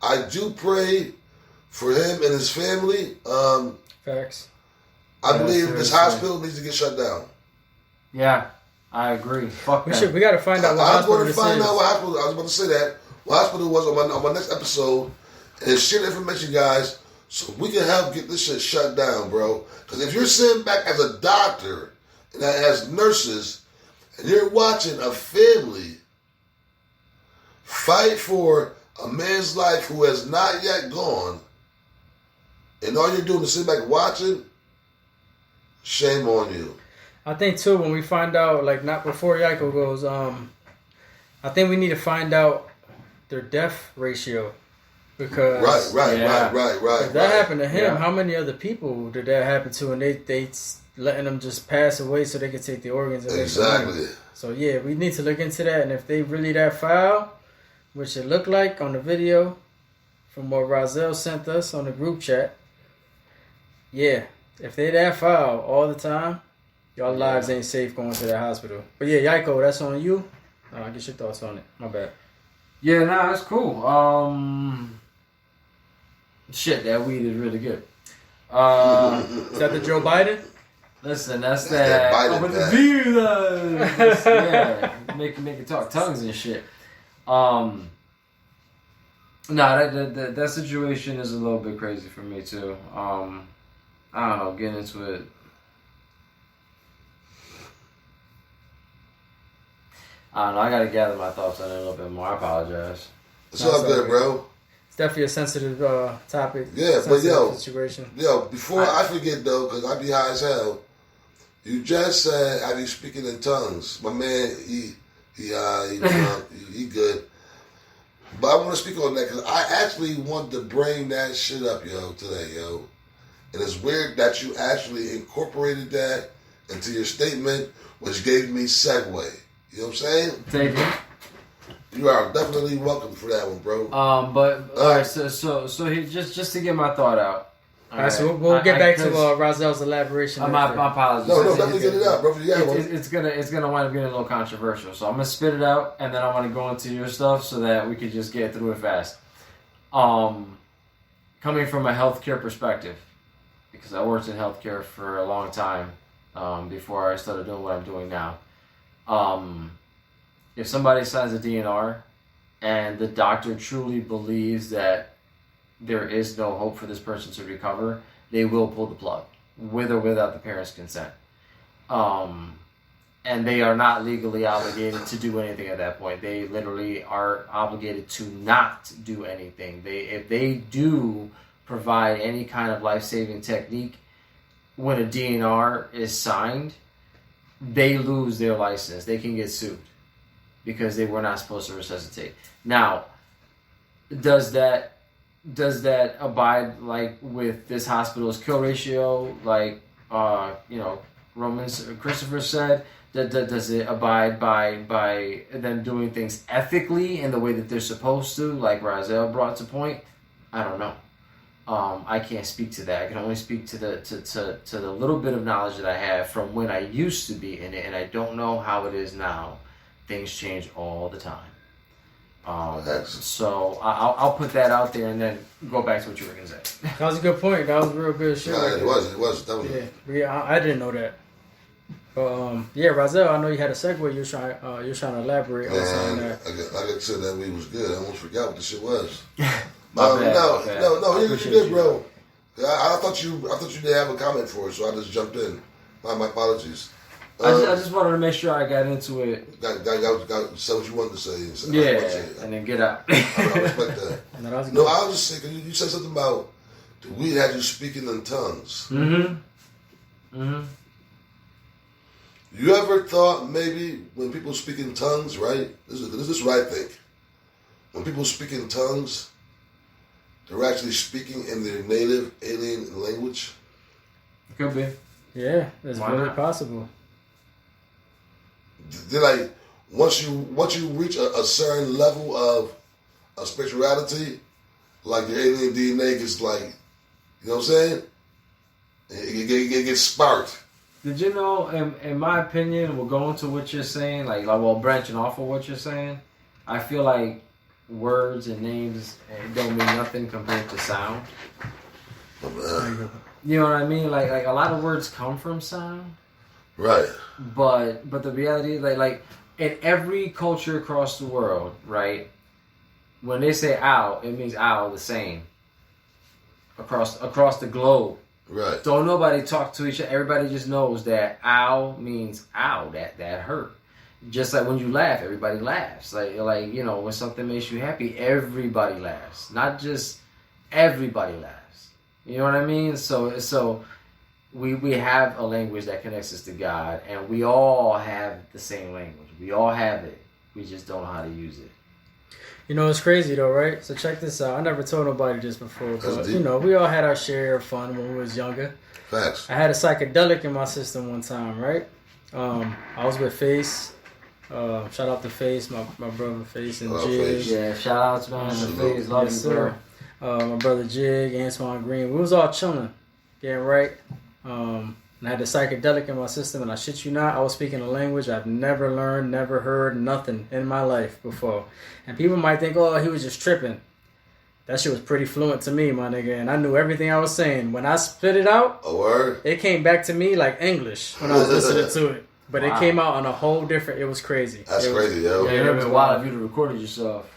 I do pray for him and his family. Facts. I believe this hospital needs to get shut down. Yeah, I agree. Fuck that. We got to find out what hospital this is. I was about to say that. What hospital it was on my next episode, and share the information, guys, so we can help get this shit shut down, bro. Because if you're sitting back as a doctor and as nurses, and you're watching a family fight for a man's life who has not yet gone, and all you're doing is sit back watching, shame on you. I think too, when we find out, like, not before Yiko goes, I think we need to find out their death ratio. Because Right. if that happened to him, how many other people did that happen to? And they letting them just pass away so they can take the organs and Exactly. So yeah, we need to look into that. And if they really that foul, which it looked like on the video from what Rozelle sent us on the group chat, yeah, if they that foul all the time, y'all lives ain't safe going to that hospital. But yeah, Yiko, that's on you. I'll get your thoughts on it. My bad. Yeah, nah, that's cool. Shit, that weed is really good. Is that the Joe Biden? Listen, that's that that. Biden With the back. view, yeah, make it talk tongues and shit. Nah, that situation is a little bit crazy for me too. I don't know, getting into it. I don't know. I gotta gather my thoughts on it a little bit more. I apologize. It's all good, bro. It's definitely a sensitive topic. Yeah, but sensitive yo, situation. Yo, before I forget though, because I be high as hell. You just said, "Are you speaking in tongues?" My man, he good. But I want to speak on that because I actually want to bring that shit up, yo, today, yo. And it's weird that you actually incorporated that into your statement, which gave me segue. You know what I'm saying? Thank you. You are definitely welcome for that one, bro. But all right, so he, just to get my thought out. All right, so we'll get back to Rozelle's elaboration. My apologies. No, definitely get it out, bro. It's gonna wind up being a little controversial, so I'm gonna spit it out, and then I want to go into your stuff so that we could just get through it fast. Coming from a healthcare perspective, because I worked in healthcare for a long time before I started doing what I'm doing now. If somebody signs a DNR and the doctor truly believes that there is no hope for this person to recover, they will pull the plug, with or without the parents' consent. And they are not legally obligated to do anything at that point. They literally are obligated to not do anything. If they do provide any kind of life-saving technique, when a DNR is signed, they lose their license. They can get sued because they were not supposed to resuscitate. Now, does that abide like with this hospital's kill ratio, like Christopher said? Does it abide by them doing things ethically in the way that they're supposed to, like Rozelle brought to point? I don't know. I can't speak to that. I can only speak to the little bit of knowledge that I have from when I used to be in it, and I don't know how it is now. Things change all the time. So I'll put that out there and then go back to what you were gonna say. That was a good point. That was real good shit. Yeah, it was. That was Yeah, I didn't know that. But yeah, Rozelle, I know you had a segue. You're trying to elaborate on something that. Like I said, that weed was good. I almost forgot what the shit was. No, you're good, bro. I thought you didn't have a comment for it, so I just jumped in. My apologies. I just wanted to make sure I got into it. Got say what you wanted to say. And then get out. I respect that. No, I was just saying, you said something about the weed had you speaking in tongues. Mm-hmm. You ever thought maybe when people speak in tongues, right? This is what I think. When people speak in tongues, they're actually speaking in their native alien language. Could be. Yeah, it's very possible. They're like once you reach a certain level of spirituality, like your alien DNA gets like, you know what I'm saying? It gets sparked. Did you know? In my opinion, we'll go into what you're saying. Branching off of what you're saying, I feel like words and names don't mean nothing compared to sound. You know what I mean? Like a lot of words come from sound. Right. But the reality is like in every culture across the world, right? When they say ow, it means ow the same. Across the globe. Right. Don't nobody talk to each other. Everybody just knows that ow means ow, that hurt. just like when you laugh, everybody laughs. Like you know, when something makes you happy, everybody laughs. Not just everybody laughs. You know what I mean? So we have a language that connects us to God, and we all have the same language. We all have it. We just don't know how to use it. You know, it's crazy though, right? So check this out. I never told nobody this before, but you know, we all had our share of fun when we was younger. Facts. I had a psychedelic in my system one time, right? I was with Face. Shout out to Face, my brother Face and Jig. Yeah, shout out to man, Face. Love you, sir. My brother Jig, Antoine Green. We was all chilling, getting right. And I had the psychedelic in my system, and I shit you not, I was speaking a language I've never learned, never heard, nothing in my life before. And people might think, oh, he was just tripping. That shit was pretty fluent to me, my nigga, and I knew everything I was saying. When I spit it out, A word? it came back to me like English when I was listening to it. But It came out on a whole different, it was crazy. That's crazy, yo. Yeah, it would have been wild if you'd have recorded yourself.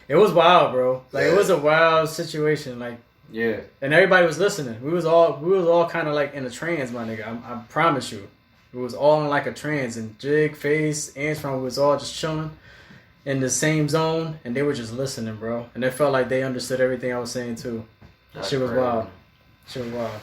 It was wild, bro. Like, it was a wild situation, like, yeah. and everybody was listening. We was all kind of like in a trance, my nigga. I promise you. We was all in like a trance. And Jig, Face, Antoine, we was all just chilling in the same zone. And they were just listening, bro. And it felt like they understood everything I was saying, too. That shit was wild. Shit was wild.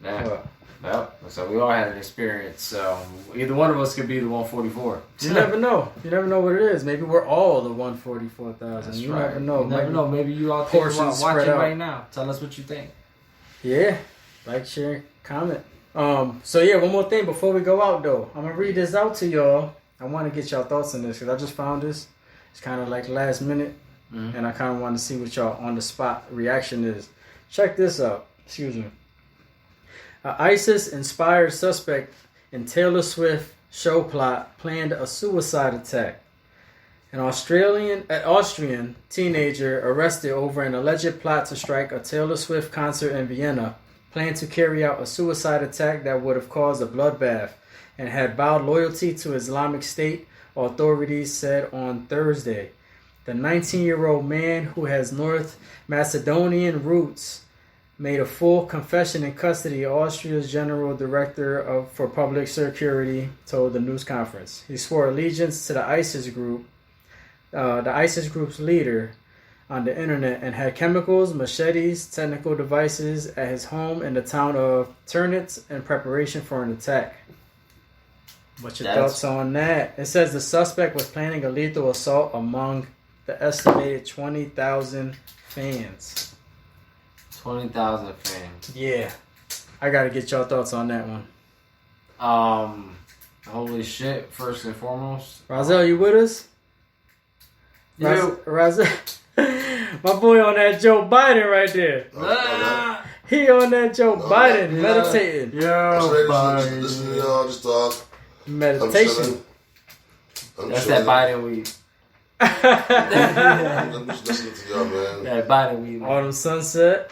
Yeah. Well, so we all had an experience. So either one of us could be the 144. You never know. You never know what it is. Maybe we're all the 144,000. You right. never know. You never know. Maybe you all think about spread watching out right now. Tell us what you think. Yeah. Like, share, comment. So yeah, one more thing before we go out though. I'm gonna read this out to y'all. I want to get y'all thoughts on this because I just found this. It's kind of like last minute, and I kind of want to see what y'all on the spot reaction is. Check this out. Excuse me. An ISIS-inspired suspect in Taylor Swift show plot planned a suicide attack. An Austrian teenager arrested over an alleged plot to strike a Taylor Swift concert in Vienna planned to carry out a suicide attack that would have caused a bloodbath and had vowed loyalty to Islamic State, authorities said on Thursday. The 19-year-old man, who has North Macedonian roots, made a full confession in custody, Austria's General Director for Public Security told the news conference. He swore allegiance to the ISIS group, the ISIS group's leader, on the internet, and had chemicals, machetes, technical devices at his home in the town of Ternitz in preparation for an attack. What's your thoughts on that? It says the suspect was planning a lethal assault among the estimated 20,000 fans. 20,000 fans. Yeah. I gotta get y'all thoughts on that one. Holy shit, first and foremost. Rozelle, you with us? Rozelle. My boy on that Joe Biden right there. He on that Joe Biden, meditating. Biden. Listen to y'all, just talk. Meditation. That's that Biden weed. I'm just listening to y'all, man. That Biden weed. Autumn sunset.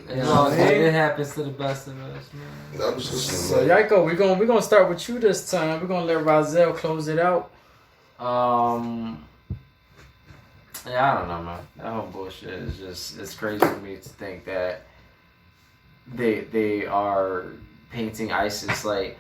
It happens to the best of us, man. I'm just listening, so, Yiko, we're gonna start with you this time. We're gonna let Rozelle close it out. Yeah, I don't know, man. That whole bullshit is just, it's crazy to me to think that they are painting ISIS like,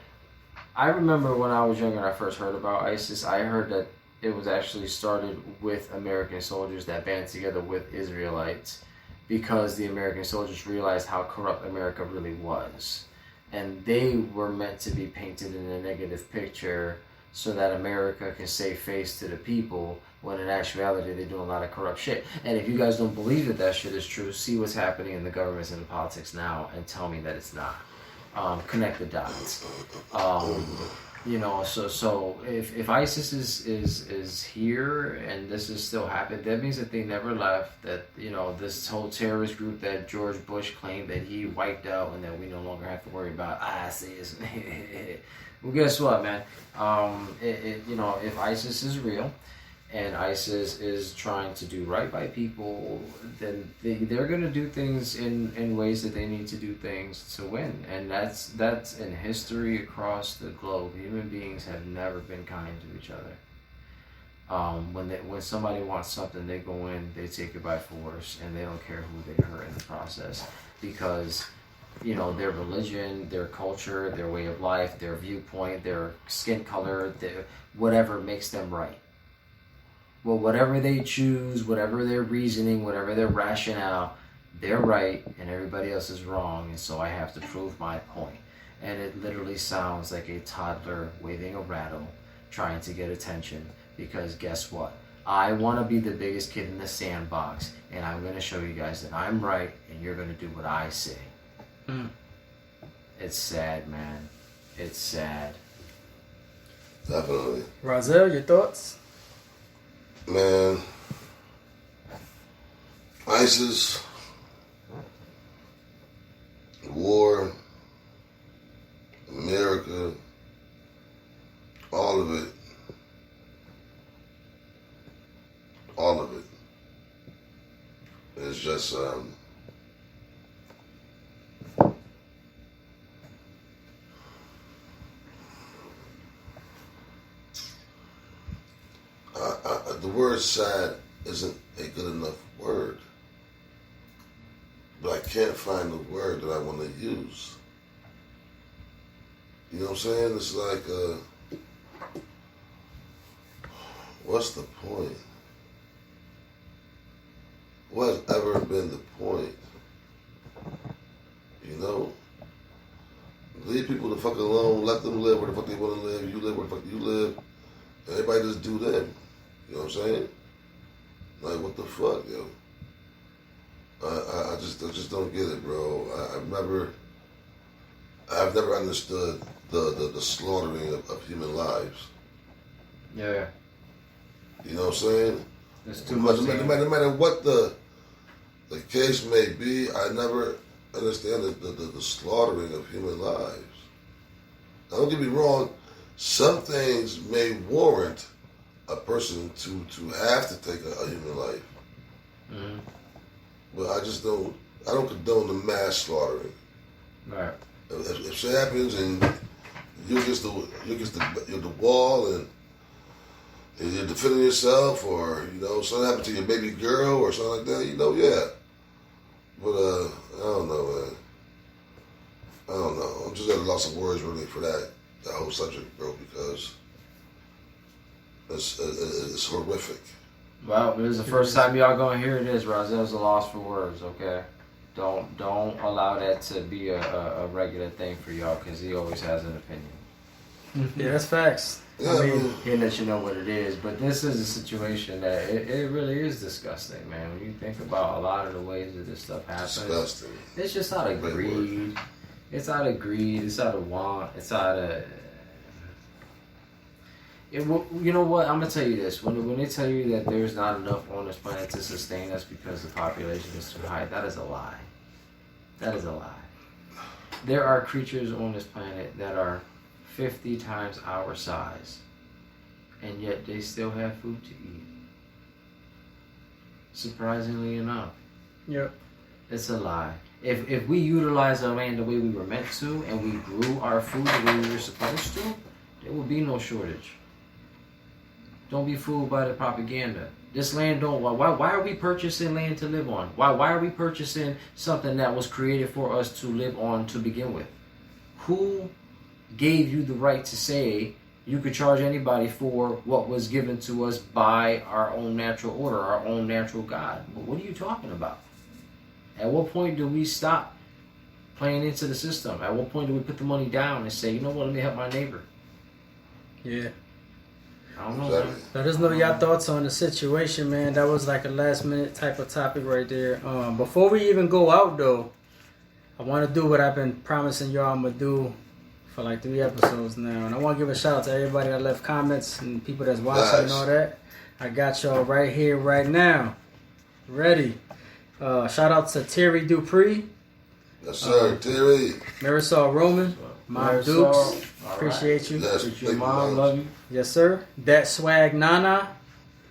I remember when I was younger and I first heard about ISIS, I heard that it was actually started with American soldiers that band together with Israelites because the American soldiers realized how corrupt America really was. And they were meant to be painted in a negative picture so that America can save face to the people, when in actuality they're doing a lot of corrupt shit. And if you guys don't believe that that shit is true, see what's happening in the governments and the politics now and tell me that it's not. Connect the dots. You know, so if ISIS is here and this is still happening, that means that they never left. That, you know, this whole terrorist group that George Bush claimed that he wiped out and that we no longer have to worry about ISIS. Well, guess what, man? You know, if ISIS is real and ISIS is trying to do right by people, then they're going to do things in ways that they need to do things to win. And that's in history across the globe. Human beings have never been kind to each other. When somebody wants something, they go in, they take it by force, and they don't care who they hurt in the process. Because their religion, their culture, their way of life, their viewpoint, their skin color, whatever makes them right. Well, whatever they choose, whatever their reasoning, whatever their rationale, they're right and everybody else is wrong, and so I have to prove my point. And it literally sounds like a toddler waving a rattle, trying to get attention, because guess what? I want to be the biggest kid in the sandbox, and I'm going to show you guys that I'm right, and you're going to do what I say. It's sad, man. It's sad. Definitely. Rozelle, your thoughts? Man, ISIS, war, America, all of it. It's just, the word sad isn't a good enough word, but I can't find the word that I want to use. You know what I'm saying? It's like, what's the point? What's ever been the point? You know? Leave people the fuck alone, let them live where the fuck they want to live, you live where the fuck you live, and everybody just do them. You know what I'm saying? Like, what the fuck, yo? I just don't get it, bro. I've never understood the slaughtering of human lives. Yeah. You know what I'm saying? There's too much. No matter what the case may be, I never understand the slaughtering of human lives. Now, don't get me wrong. Some things may warrant a person to have to take a human life. Mm-hmm. But I don't condone the mass slaughtering. Right. If shit happens and you're against the wall and you're defending yourself, or something happened to your baby girl or something like that, yeah. But I don't know, man. I don't know. I'm just at a loss of words really for that whole subject, bro, because it's horrific. Well, this is the first time y'all gonna hear this. Rozelle's a loss for words, okay? Don't allow that to be a regular thing for y'all, because he always has an opinion. Yeah, that's facts. Yeah, I mean, He'll let you know what it is, but this is a situation that it really is disgusting, man. When you think about a lot of the ways that this stuff happens, Disgusting. it's just out of greed. It's out of greed. It's out of want. It's out of... You know what? I'm gonna tell you this. When they tell you that there's not enough on this planet to sustain us because the population is too high, that is a lie. That is a lie. There are creatures on this planet that are 50 times our size, and yet they still have food to eat. Surprisingly enough. Yep. It's a lie. If we utilize our land the way we were meant to, and we grew our food the way we were supposed to, there will be no shortage. Don't be fooled by the propaganda. This land don't... Why are we purchasing land to live on? Why are we purchasing something that was created for us to live on to begin with? Who gave you the right to say you could charge anybody for what was given to us by our own natural order, our own natural God? What are you talking about? At what point do we stop playing into the system? At what point do we put the money down and say, you know what, let me help my neighbor? Yeah. I don't know, man. Let us know y'all thoughts on the situation, man. That was like a last minute type of topic right there. Before we even go out, though, I want to do what I've been promising y'all I'm going to do for like 3 episodes now. And I want to give a shout out to everybody that left comments and people that's watching and all that. I got y'all right here, right now. Ready. Shout out to Terry Dupree. Yes, sir. Terry. Marisol Roman. Mom Dukes. Appreciate you. Yes, Appreciate your mom. Love you. Yes, sir. That Swag Nana.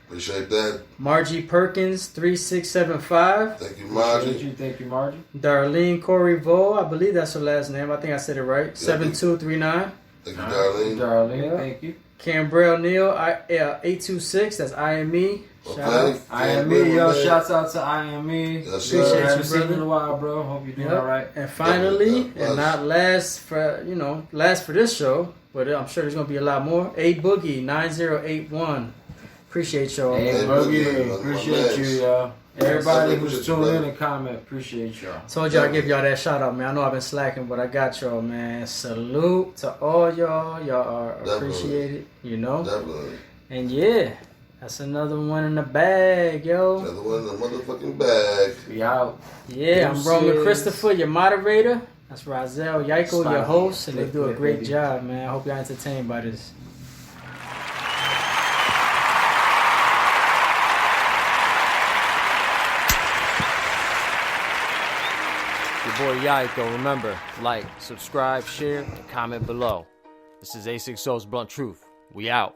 Appreciate that. Margie Perkins 3675. Thank you, Margie. Thank you, Margie. Darlene Corey Vo, I believe that's her last name. I think I said it right. 7239. Thank you, Darlene. Darlene, Yeah. thank you. Cambrell Neal, 826. That's IME. Shout out. IME, yo, shouts out to IME. Yes, Appreciate sir. you, Haven't seen you brother. in a while, bro. Hope you're doing Yep. all right. And finally, Yeah, and not last for this show, but I'm sure there's gonna be a lot more. A Boogie 9081. Appreciate y'all. Hey, Hey, Boogie, Boogie, appreciate you, man. yo. Everybody Yes, who's appreciate tuned you, in brother. and comment, appreciate y'all. Told y'all I'd give y'all that shout out, man. I know I've been slacking, but I got y'all, man. Salute to all y'all. Y'all are Definitely. appreciated, Definitely. And yeah, that's another one in the bag, yo. Another one in the motherfucking bag. We out. Yeah, I'm Roman Deuces. Christopher, your moderator. That's Razel Yaiko, your Spot. host, and they do a Flip, great baby. job, man. I hope y'all entertained by this. Your boy Yaiko. Remember, like, subscribe, share, and comment below. This is A6O's Blunt Truth. We out.